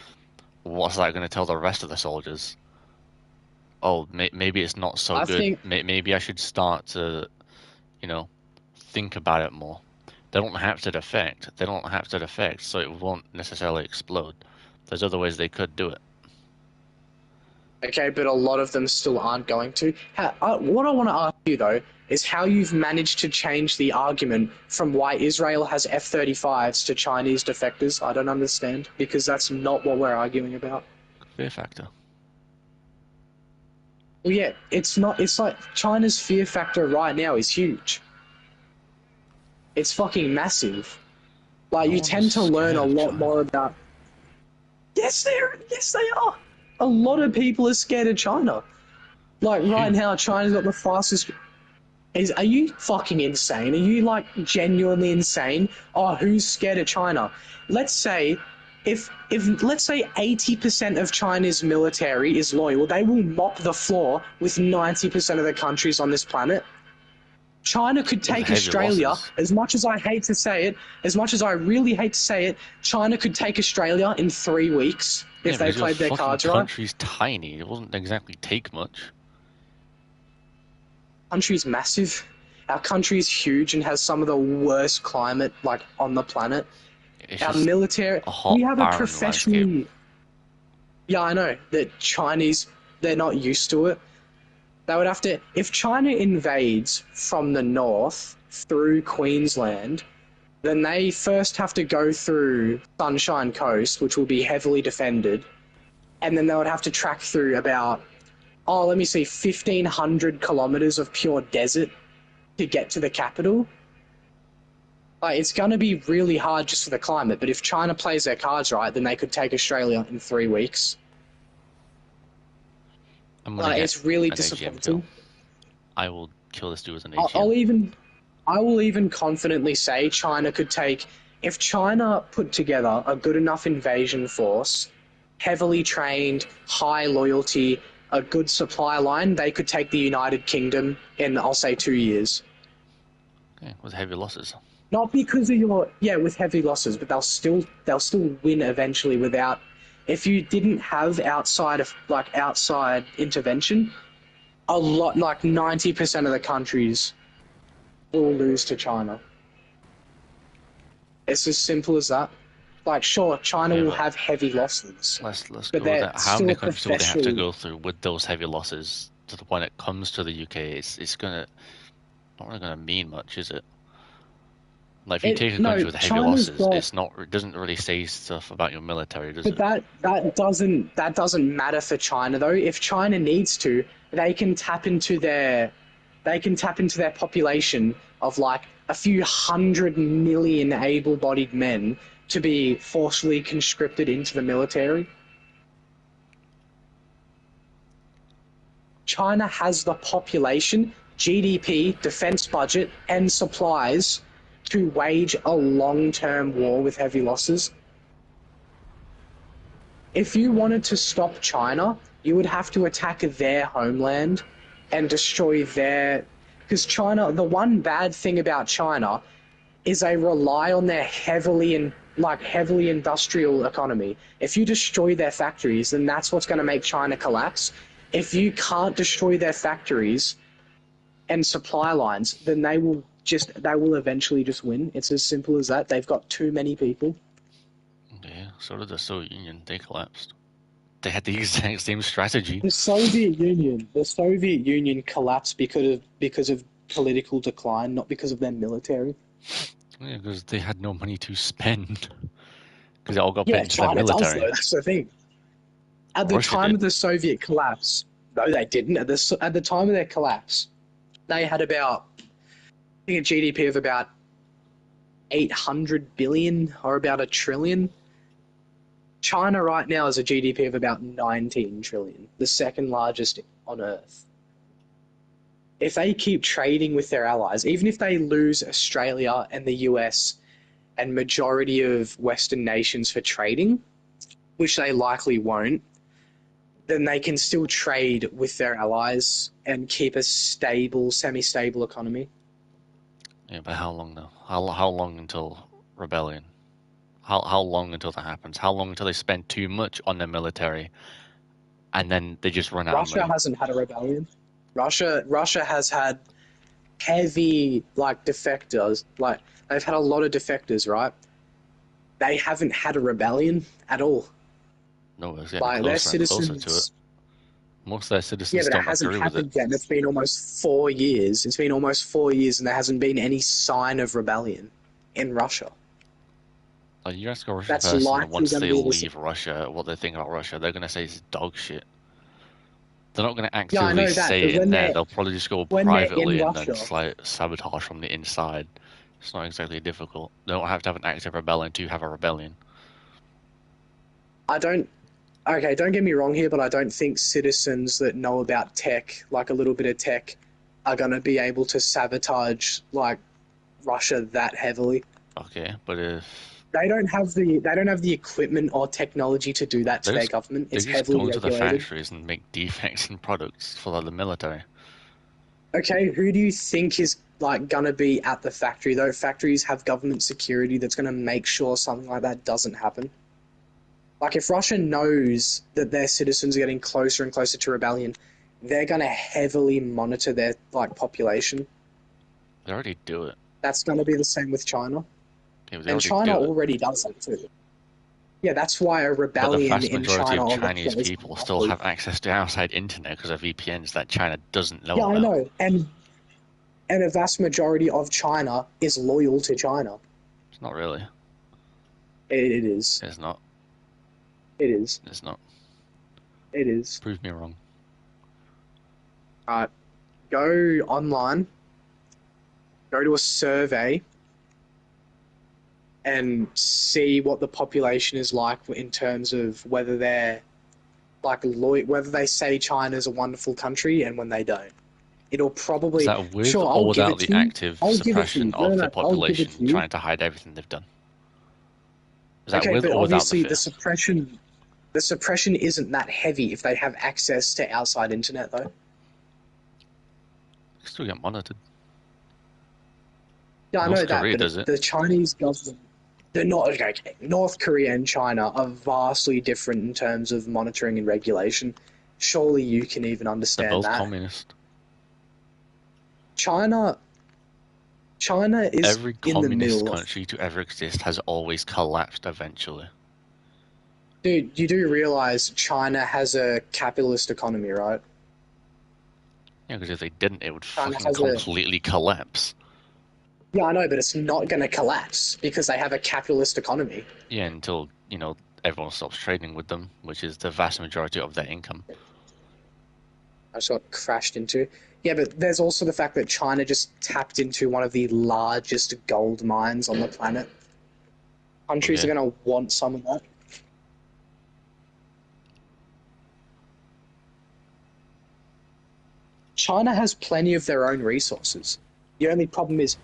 what's that going to tell the rest of the soldiers? Oh, maybe it's not so I good. think, Maybe I should start to, you know, think about it more. They don't have to defect. They don't have to defect, so it won't necessarily explode. There's other ways they could do it. okay, but a lot of them still aren't going to. What I want to ask you, though, is how you've managed to change the argument from why Israel has F-35s to Chinese defectors. I don't understand, because that's not what we're arguing about. Fear factor. Well, yeah, it's not. It's like China's fear factor right now is huge. It's fucking massive. Like, No you one is tend to learn scared a of lot more China. about. Yes, they are. A lot of people are scared of China. Like right Who? now, China's got the fastest. Are you fucking insane? Are you like genuinely insane? Oh, who's scared of China? Let's say, if let's say 80% of China's military is loyal, they will mop the floor with 90% of the countries on this planet. China could With take heavy Australia, losses. as much as I hate to say it, as much as I really hate to say it, China could take Australia in 3 weeks Yeah, if they because your played their fucking cards right. country's tiny. It doesn't exactly take much. Country's massive. Our country's huge and has some of the worst climate like on the planet. It's Our just military, a we hot, have a barren landscape. professionally. Yeah, I know that Chinese, they're not used to it. They would have to, if China invades from the north through Queensland, then they first have to go through Sunshine Coast, which will be heavily defended, and then they would have to track through about, oh, let me see, 1,500 kilometers of pure desert to get to the capital. Like, it's going to be really hard just for the climate, but if China plays their cards right, then they could take Australia in 3 weeks. I'm gonna get It's really an AGM kill. disappointing. I will kill this dude with an I'll, AGM. I'll even, I will even confidently say China could take, if China put together a good enough invasion force, heavily trained, high loyalty, a good supply line, they could take the United Kingdom in, I'll say, 2 years. Okay, with heavy losses. Not because of with heavy losses, but they'll still win eventually without. If you didn't have outside intervention, a lot, like 90% of the countries will lose to China. It's as simple as that. Like, sure, China Okay, will but have heavy losses, let's but go with they're that. How still many a countries will they have to professional. go through with those heavy losses to the when it comes to the UK? It's gonna not really gonna mean much, is it? Like if you take a country No, with heavy China's losses, got. it's not. It doesn't really say stuff about your military, does But it? that doesn't matter for China though. If China needs to, they can tap into their population of like a few 100 million able-bodied men to be forcefully conscripted into the military. China has the population, GDP, defense budget, and supplies to wage a long-term war with heavy losses. If you wanted to stop China, you would have to attack their homeland and destroy their. Because China, the one bad thing about China is they rely on their heavily industrial economy. If you destroy their factories, then that's what's going to make China collapse. If you can't destroy their factories and supply lines, then they will they will eventually just win. It's as simple as that. They've got too many people. Yeah, so did the Soviet Union. They collapsed. They had the exact same strategy. The Soviet Union collapsed because of political decline, not because of their military. Yeah, because they had no money to spend. Because it all got put Yeah, into their China does though. military. That's the thing. At the Russia time did. of the Soviet collapse, no, they didn't. At the time of their collapse, they had about I think a GDP of about 800 billion or about a trillion. China right now has a GDP of about 19 trillion, the second largest on earth. If they keep trading with their allies, even if they lose Australia and the US and majority of Western nations for trading, which they likely won't, then they can still trade with their allies and keep a stable, semi-stable economy. Yeah, but how long though? How long until rebellion? How long until that happens? How long until they spend too much on their military and then they just run out of Russia money? hasn't had a rebellion. Russia has had heavy defectors. Like they've had a lot of defectors, right? They haven't had a rebellion at all. No, it's getting Like their closer and closer to it. citizens. Most of their Yeah, citizens but it don't hasn't agree with it. happened yet. And it's been almost 4 years. It's been almost 4 years, and there hasn't been any sign of rebellion in Russia. Like, you ask a Russian That's person that likely once going to they be the. leave Russia what they think about Russia, they're gonna say it's dog shit. They're not gonna Yeah, I actively know that, say but it in there. They'll probably just go when they're in privately and then Russia, just like sabotage from the inside. It's not exactly difficult. They don't have to have an active rebellion to have a rebellion. I don't. Okay, don't get me wrong here, but I don't think citizens that know about tech, like a little bit of tech, are going to be able to sabotage Russia that heavily. Okay, but if They don't have the equipment or technology to do that to they their just government. they It's just go heavily into the regulated. factories and make defects in products for like, the military. Okay, who do you think is gonna be at the factory though? Factories have government security that's gonna make sure something like that doesn't happen. Like if Russia knows that their citizens are getting closer and closer to rebellion, they're gonna heavily monitor their population. They already do it. That's gonna be the same with China. Okay, they And already China do it. already does that too. Yeah, that's why a But the rebellion vast in majority China of or Chinese Russia is people still unlikely. have access to outside internet because of VPNs that China doesn't know Yeah, I about. know. And a vast majority of China is loyal to China. It's not really. It is. It's not. It is. It's not. It is. Prove me wrong. Go online, go to a survey, and see what the population is like in terms of whether they're whether they say China's a wonderful country and when they don't. It'll Is probably that with sure or I'll give without it the to you. active I'll give it to you. suppression No, no, of the no. I'll give it population to you. trying to hide everything they've done? Is that Okay, with but or without the obviously fear? the suppression isn't that heavy if they have access to outside internet though. They still get monitored. Yeah, I know North that, Korea but does it. the Chinese government, they're not okay. North Korea and China are vastly different in terms of monitoring and regulation. Surely you can even They're understand both that. communist. China, China is Every in the communist middle of. country to ever exist has always collapsed eventually. Dude, you do realize China has a capitalist economy, right? Yeah, because if they didn't, it would China fucking has a. completely collapse. Yeah, I know, but it's not going to collapse because they have a capitalist economy. Yeah, until, everyone stops trading with them, which is the vast majority of their income. I just got crashed into. Yeah, but there's also the fact that China just tapped into one of the largest gold mines on the planet. Countries Okay. are going to want some of that. China has plenty of their own resources. The only problem is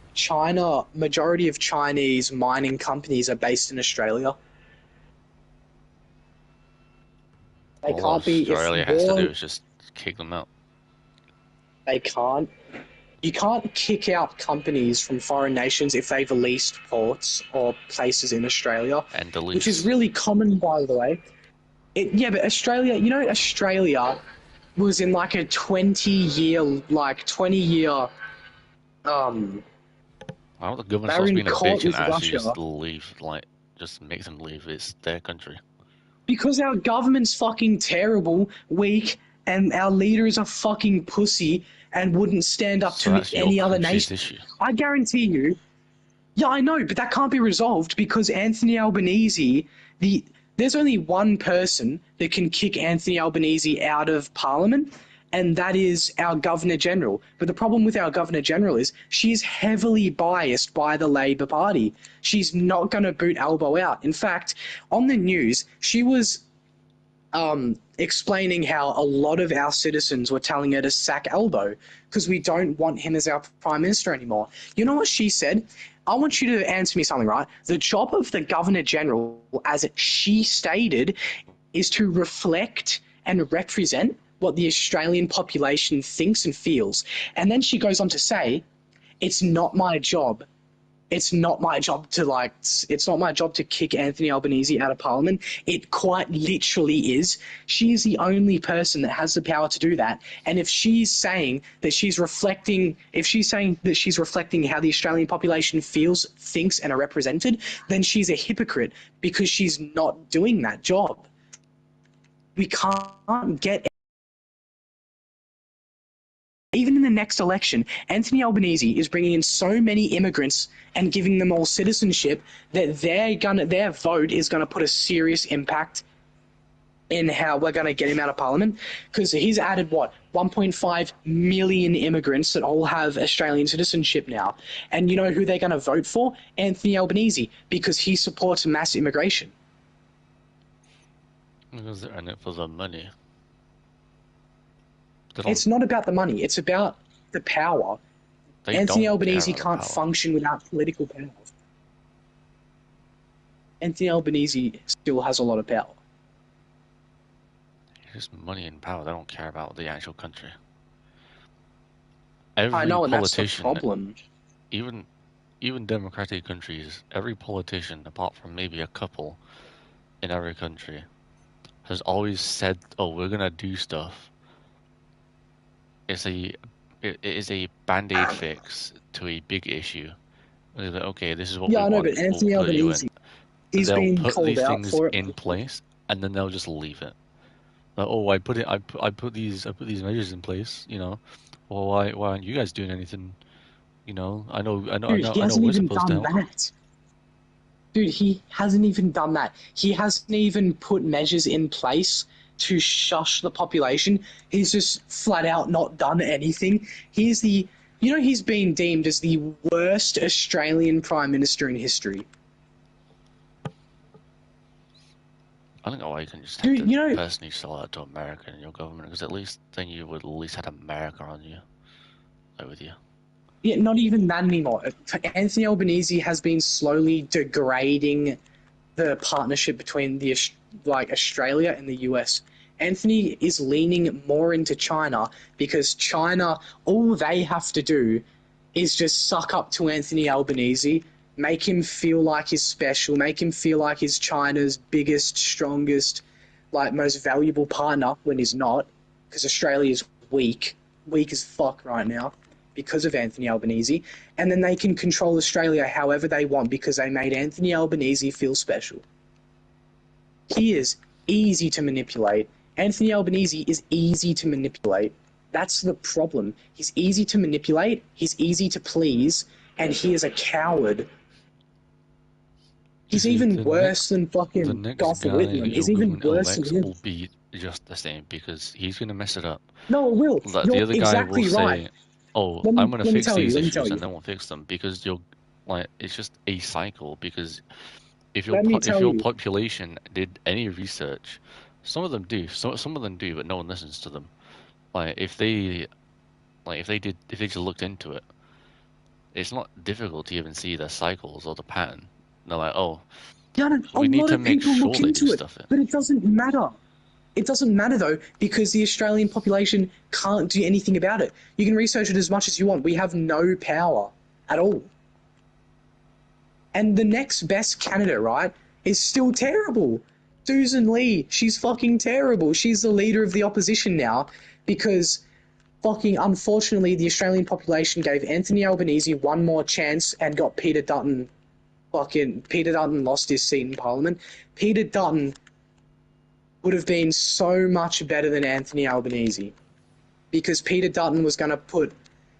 majority of Chinese mining companies are based in Australia. They All can't be, if Australia has to do war, is just kick them out. they can't. You can't kick out companies from foreign nations if they've leased ports or places in Australia, End the which is lease. really common, by the way. Yeah, but Australia was in like a 20-year, um, Why don't the government They're stop in being a court bitch and with actually Russia just leave? Like, just make them leave. It's their country. because our government's fucking terrible, weak, and our leader is a fucking pussy and wouldn't stand up So to that's your any other country's nation. issue. I guarantee you. Yeah, I know, but that can't be resolved because Anthony Albanese, there's only one person that can kick Anthony Albanese out of Parliament, and that is our Governor General. But the problem with our Governor General is she's heavily biased by the Labor Party. She's not going to boot Albo out. In fact, on the news, she was explaining how a lot of our citizens were telling her to sack Albo because we don't want him as our prime minister anymore. You know what she said? I want you to answer me something, right? The job of the Governor General, as she stated, is to reflect and represent what the Australian population thinks and feels. And then she goes on to say, it's not my job it's not my job to it's not my job to kick Anthony Albanese out of Parliament. It quite literally is. She is the only person that has the power to do that. And if she's saying that she's reflecting how the Australian population feels, thinks, and are represented, then she's a hypocrite because she's not doing that job. We can't get even in the next election, Anthony Albanese is bringing in so many immigrants and giving them all citizenship that their vote is gonna put a serious impact in how we're gonna get him out of Parliament. Because he's added 1.5 million immigrants that all have Australian citizenship now, and you know who they're gonna vote for? Anthony Albanese, because he supports mass immigration. Because they're in it for the money. It's not about the money. It's about the power. Anthony Albanese can't function without political power. Anthony Albanese still has a lot of power. It's just money and power. They don't care about the actual country. I know, and that's the problem. Even democratic countries, every politician, apart from maybe a couple in every country, has always said, "Oh, we're gonna do stuff." It is a band-aid fix to a big issue. Like, okay, this is what we Yeah, I know, want. but Anthony We'll put you in. Albanese, he's They'll been put called these out things for it. in place, and then they'll just leave it. Like, oh, I put these measures in place. You know, well, why aren't you guys doing anything? You know, I know Dude, he hasn't we're even supposed to done help. that. Dude, he hasn't even done that. He hasn't even put measures in place to shush the population. He's just flat out not done anything. He's been deemed as the worst Australian Prime Minister in history. I don't know why you can just have Dude, to personally sell out to America and your government, because at least then you would at least have America on you, like with you. Yeah, not even that anymore. Anthony Albanese has been slowly degrading the partnership between Australia and the US. Anthony is leaning more into China because China, all they have to do is just suck up to Anthony Albanese, make him feel like he's special, make him feel like he's China's biggest, strongest, most valuable partner when he's not, because Australia is weak as fuck right now because of Anthony Albanese, and then they can control Australia however they want because they made Anthony Albanese feel special. He is easy to manipulate. Anthony Albanese is easy to manipulate. That's the problem. He's easy to manipulate, he's easy to please, and he is a coward. He's even worse than fucking Gough Whitlam. He's even worse than him. Will be just the same because he's gonna mess it up. No, it will. The other guy will say, "Oh, I'm gonna fix these issues," and then we'll fix them because it's just a cycle. Because if your population did any research, some of them do, some of them do, but no one listens to them. If they just looked into it, it's not difficult to even see the cycles or the pattern. They're like, oh, we need to make sure they do stuff. But it doesn't matter. It doesn't matter though, because the Australian population can't do anything about it. You can research it as much as you want. We have no power at all. And the next best candidate, right, is still terrible. Susan Lee, she's fucking terrible. She's the leader of the opposition now because fucking unfortunately, the Australian population gave Anthony Albanese one more chance and got Peter Dutton. Fucking Peter Dutton lost his seat in Parliament. Peter Dutton would have been so much better than Anthony Albanese because Peter Dutton was going to put.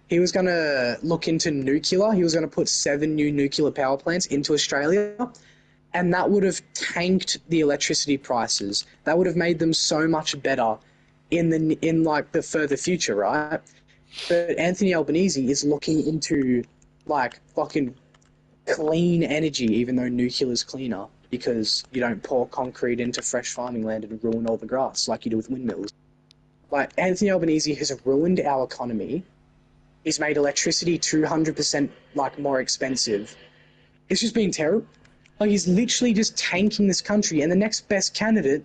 He was going to look into nuclear. He was going to put 7 new nuclear power plants into Australia, and that would have tanked the electricity prices. That would have made them so much better in like the further future, right? But Anthony Albanese is looking into like fucking clean energy, even though nuclear is cleaner because you don't pour concrete into fresh farming land and ruin all the grass like you do with windmills. Like Anthony Albanese has ruined our economy. He's made electricity 200% like more expensive. It's just been terrible. Like he's literally just tanking this country, and the next best candidate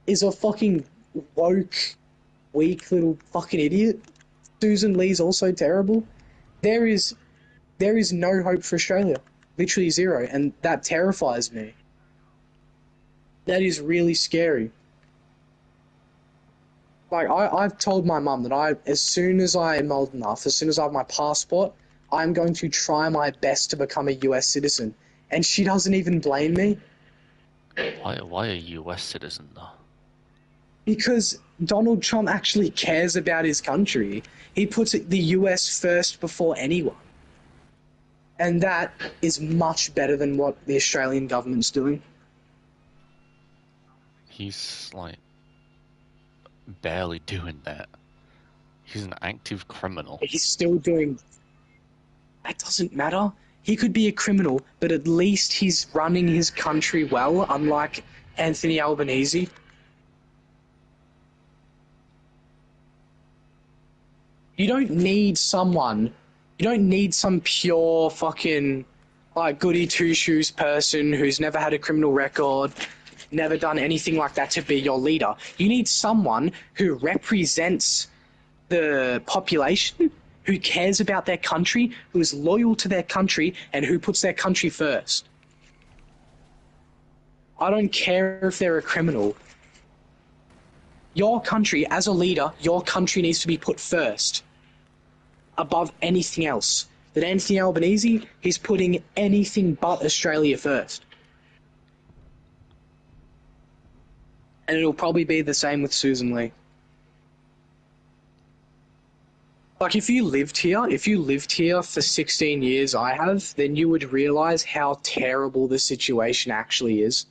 is a fucking woke, weak little fucking idiot. Susan Lee's also terrible. There is no hope for Australia. Literally zero, and that terrifies me. That is really scary. Like I've told my mum that as soon as I am old enough, as soon as I have my passport, I'm going to try my best to become a US citizen. And she doesn't even blame me. Why a US citizen though? Because Donald Trump actually cares about his country. He puts the US first before anyone. And that is much better than what the Australian government's doing. He's like barely doing that. He's an active criminal. He's still doing... That doesn't matter. He could be a criminal, but at least he's running his country well, unlike Anthony Albanese. You don't need someone... You don't need some pure fucking, like, goody two-shoes person who's never had a criminal record, never done anything like that to be your leader. You need someone who represents the population, who cares about their country, who is loyal to their country, and who puts their country first. I don't care if they're a criminal. Your country, as a leader, your country needs to be put first, above anything else. That Anthony Albanese, he's putting anything but Australia first. And it'll probably be the same with Susan Lee. Like, if you lived here for 16 years, I have, then you would realize how terrible the situation actually is.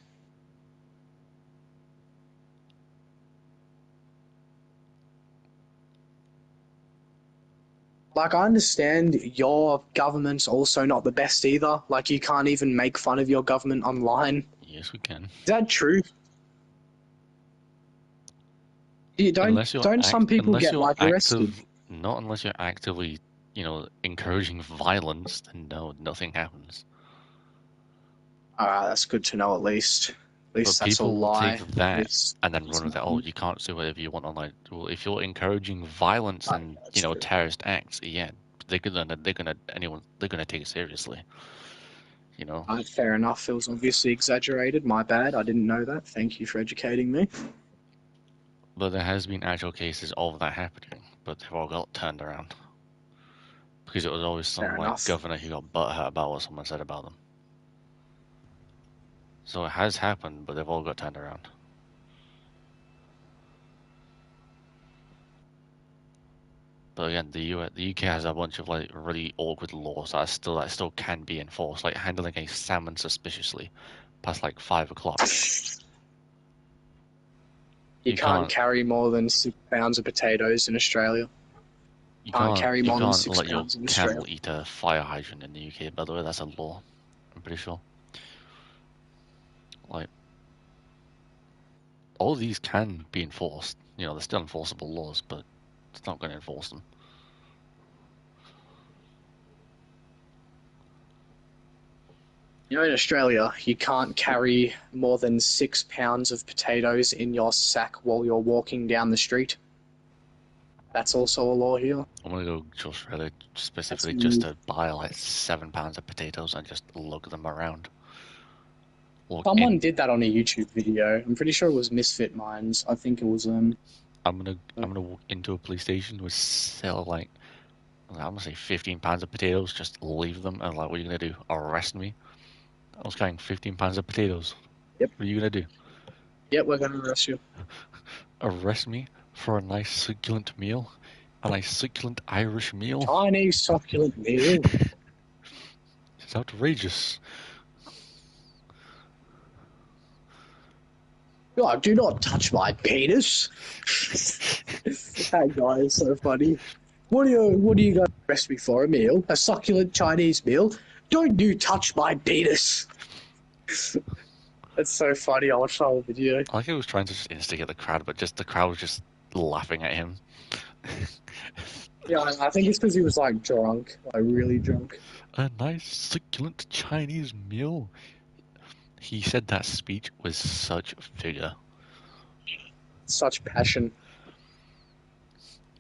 Like, I understand your government's also not the best either. Like, you can't even make fun of your government online. Yes, we can. Is that true? Don't some people get, like, arrested? Not unless you're actively, encouraging violence, then no, nothing happens. That's good to know at least. At least But that's a people will lie. take that and then run with it. Oh, you can't say whatever you want online. Well, if you're encouraging violence and true. terrorist acts, yeah, they're gonna take it seriously. Fair enough. It was obviously exaggerated. My bad. I didn't know that. Thank you for educating me. But there has been actual cases of that happening, but they've all got turned around because it was always some governor who got butthurt about what someone said about them. So it has happened, but they've all got turned around. But again, the UK has a bunch of like really awkward laws that still can be enforced, like handling a salmon suspiciously past like 5 o'clock. You can't carry more than 6 pounds of potatoes in Australia. You can't carry more than 6 let your pounds in camel Australia. eat a fire hydrant in the UK. By the way, that's a law. I'm pretty sure. Like, all of these can be enforced. They're still enforceable laws, but it's not going to enforce them. In Australia, you can't carry more than 6 pounds of potatoes in your sack while you're walking down the street. That's also a law here. I'm going to go to Australia specifically just to buy like 7 pounds of potatoes and just lug them around. Someone did that on a YouTube video. I'm pretty sure it was Misfit Minds. I think it was I'm gonna walk into a police station with sell like I'm gonna say 15 pounds of potatoes, just leave them and like what are you gonna do? Arrest me? I was carrying 15 pounds of potatoes. Yep. What are you gonna do? Yep, we're gonna arrest you. Arrest me for a nice succulent meal? A nice succulent Irish meal? Chinese succulent meal. It's outrageous. Oh, do not touch my penis. That guy is so funny. What are you going to arrest me for? A meal? A succulent Chinese meal? Don't you touch my penis. That's so funny. I watched the whole video. I like he was trying to just instigate the crowd, but just the crowd was just laughing at him. Yeah, I think it's because he was like drunk, like really drunk. A nice succulent Chinese meal. He said that speech with such vigor. Such passion.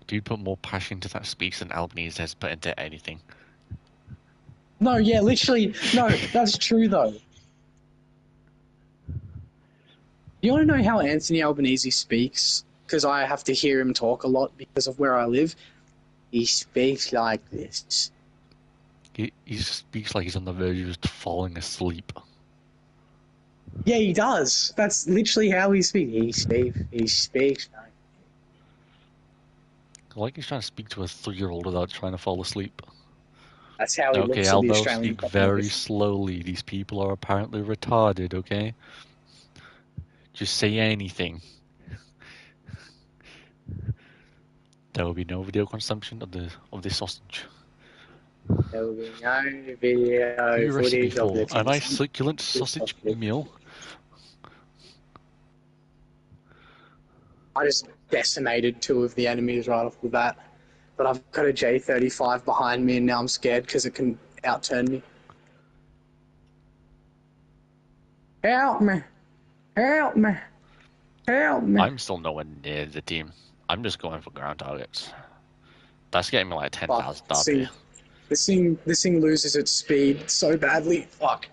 Dude put more passion into that speech than Albanese has put into anything. No, yeah, literally. No, that's true though. You want to know how Anthony Albanese speaks? Because I have to hear him talk a lot because of where I live. He speaks like this. He speaks like he's on the verge of just falling asleep. Yeah, he does. That's literally how he speaks. He speaks like... Like he's trying to speak to a 3-year-old without trying to fall asleep. That's how he Okay, looks at the Albo, Australian speak very population. slowly. These people are apparently retarded, okay? Just say anything. There will be no video consumption of this sausage. There will be no video You arrested me footage of for the a nice succulent sausage meal. I just decimated 2 of the enemies right off the bat. But I've got a J35 behind me and now I'm scared because it can outturn me. Help me! Help me! Help me! I'm still nowhere near the team. I'm just going for ground targets. That's getting me like 10,000 RP. This thing loses its speed so badly. Fuck.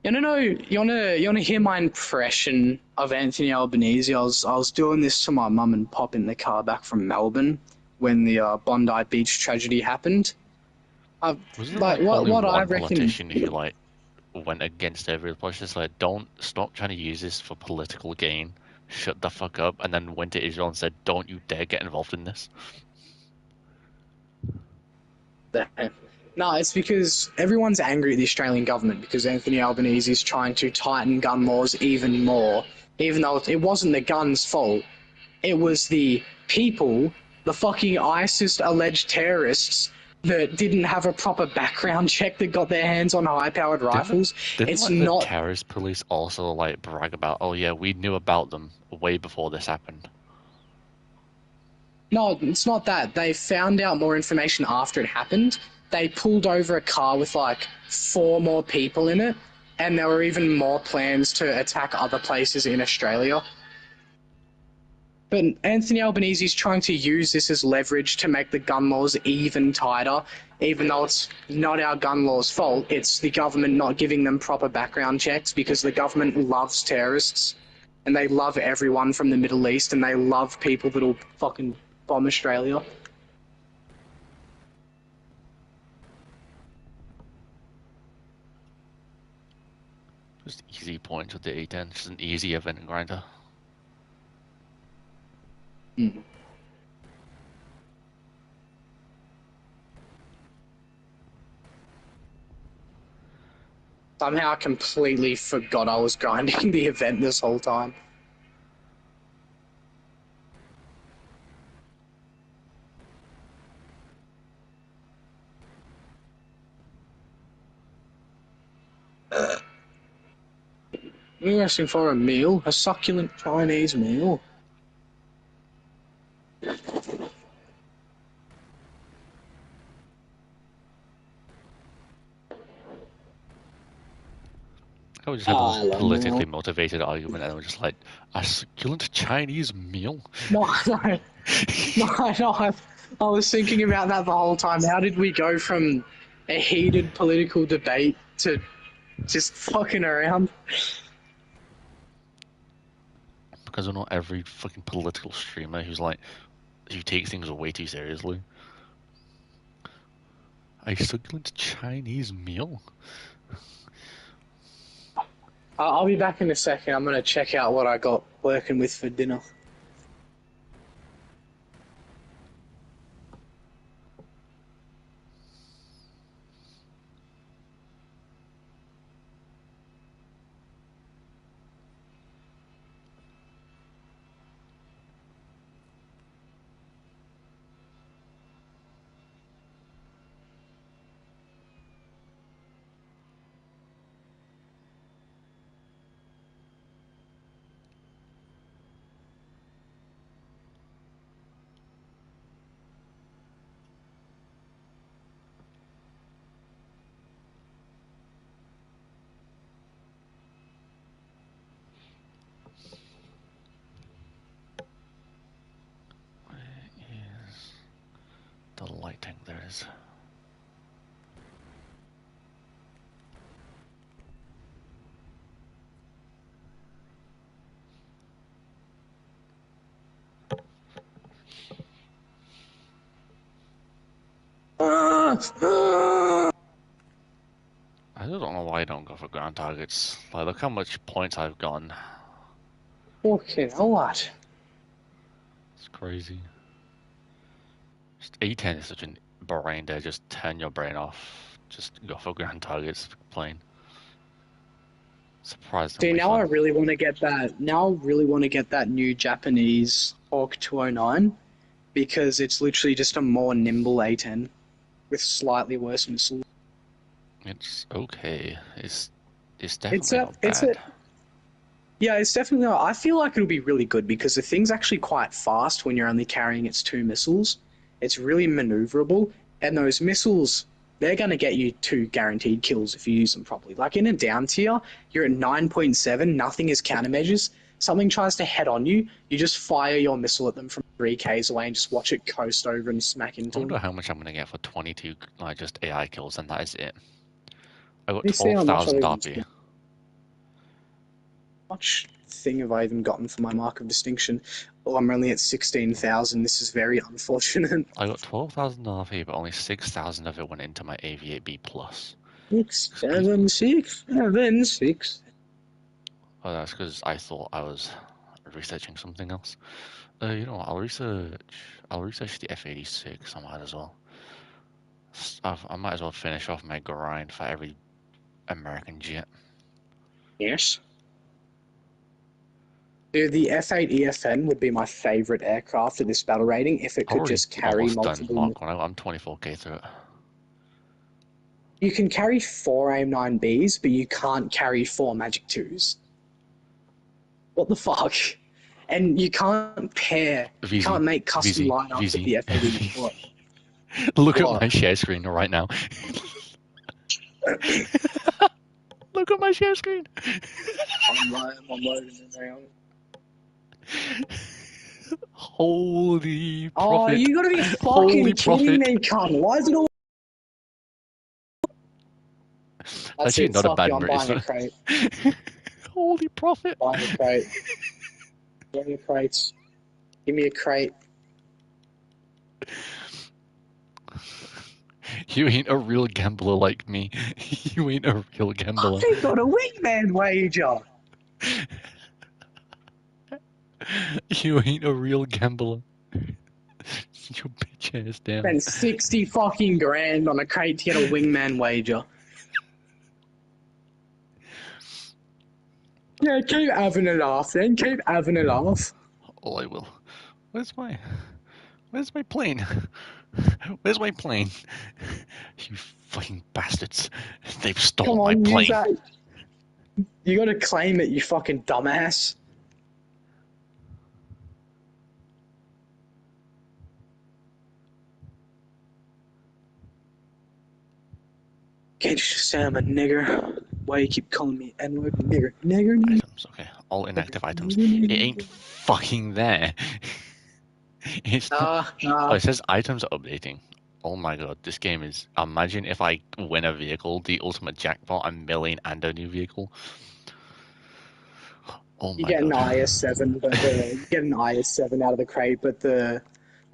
You wanna hear my impression of Anthony Albanese? I was doing this to my mum and pop in the car back from Melbourne when the Bondi Beach tragedy happened. Was there Like only what I one reckon. politician who like went against every politician? Like, don't stop trying to use this for political gain. Shut the fuck up, and then went to Israel and said, "Don't you dare get involved in this." No, it's because everyone's angry at the Australian government because Anthony Albanese is trying to tighten gun laws even more, even though it wasn't the gun's fault. It was the people, the fucking ISIS alleged terrorists that didn't have a proper background check that got their hands on high-powered rifles. Didn't It's like not... the terrorist police also like brag about, oh yeah, we knew about them way before this happened? No, it's not that. They found out more information after it happened. They pulled over a car with like 4 more people in it, and there were even more plans to attack other places in Australia. But Anthony Albanese is trying to use this as leverage to make the gun laws even tighter, even though it's not our gun laws' fault. It's the government not giving them proper background checks because the government loves terrorists and they love everyone from the Middle East and they love people that'll fucking bomb Australia. Just easy points with the A10. Just an easy event grinder. Mm. Somehow I completely forgot I was grinding the event this whole time. You're asking for a meal? A succulent Chinese meal? I would just have I a love politically meal. motivated argument, and I was just like, a succulent Chinese meal? No, I was thinking about that the whole time. How did we go from a heated political debate to just fucking around? because we're not every fucking political streamer who takes things way too seriously. A succulent Chinese meal? I'll be back in a second. I'm gonna check out what I got working with for dinner. Is the lighting there is. I don't know why I don't go for ground targets. Like, look how much points I've gotten. Fucking hell, what? It's crazy. Just A10 is such a brain dead. Just turn your brain off. Just go for ground targets. Plain. See, Surprisingly now I fun. really want to get that. Now I really want to get that new Japanese Hawk 209 because it's literally just a more nimble A10 with slightly worse missiles. It's okay. It's It's definitely a, not it's a, bad. yeah, it's definitely. I feel like it'll be really good because the thing's actually quite fast when you're only carrying its two missiles. It's really maneuverable, and those missiles, they're going to get you two guaranteed kills if you use them properly. Like in a down tier, you're at 9.7, nothing is countermeasures. Something tries to head on you, you just fire your missile at them from 3Ks away and just watch it coast over and smack I into wonder them. how much I'm gonna get for 22 like just AI kills, and that is it. I got Let me see how much I've 12,000 even RP. spent. Much thing have I even gotten for my mark of distinction? Oh, I'm only at 16,000. This is very unfortunate. I got 12,000 RP, but only 6,000 of it went into my AV8B plus. Six, Excuse me. seven, six, seven, six. Oh, that's because I thought I was researching something else. You know what? I'll research the F86. I might as well. I might as well finish off my grind for every American jet. Yes. Dude, the F8 EFN would be my favorite aircraft at this battle rating if it I'm could already just carry almost done multiple. Mark 1. I'm 24k through it. You can carry four AIM-9Bs, but you can't carry four Magic 2s. What the fuck? And you can't pair, you VZ, can't make custom VZ, lineups of VZ. the F8. What? Look at my What? share screen right now. Look at my share screen. I'm loading it now. Holy Oh, profit. you gotta be Holy fucking kidding profit. me, cunt. Why is it all... That's Actually, it, not a fuck bad you, I'm buying a move. crate. Holy profit. Buying a crate. Give me a crate. Give me a crate. You ain't a real gambler like me. You ain't a real gambler. I got a wingman wager. You ain't a real gambler. Your bitch ass down. Spent 60 fucking grand on a crate to get a wingman wager. Yeah, keep having a laugh then. Keep having a laugh. Oh, I will. Where's my plane? Where's my plane? You fucking bastards. They've Come stolen my on, use plane. that. You gotta claim it, you fucking dumbass. Can't you just say I'm a nigger? Why you keep calling me N-word? Nigger, nigger, nigger. Items, okay. All inactive items. Nigger, It ain't nigger. fucking there. It's not. Oh, Nah. it says items are updating. Oh my god, this game is. Imagine if I win a vehicle, the ultimate jackpot, a million and a new vehicle. Oh You my get an god. IS-7, but you get an IS-7 out of the crate, but the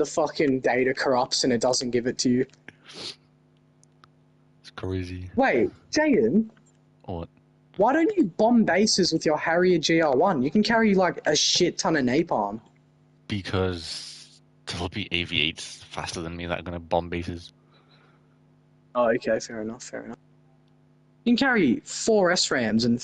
fucking data corrupts and it doesn't give it to you. It's crazy. Wait, Jaden, What? why don't you bomb bases with your Harrier GR1? You can carry like a shit ton of napalm. Because there'll be AV8s faster than me that are gonna bomb bases. Oh, okay, fair enough, fair enough. You can carry 4 SRAMs and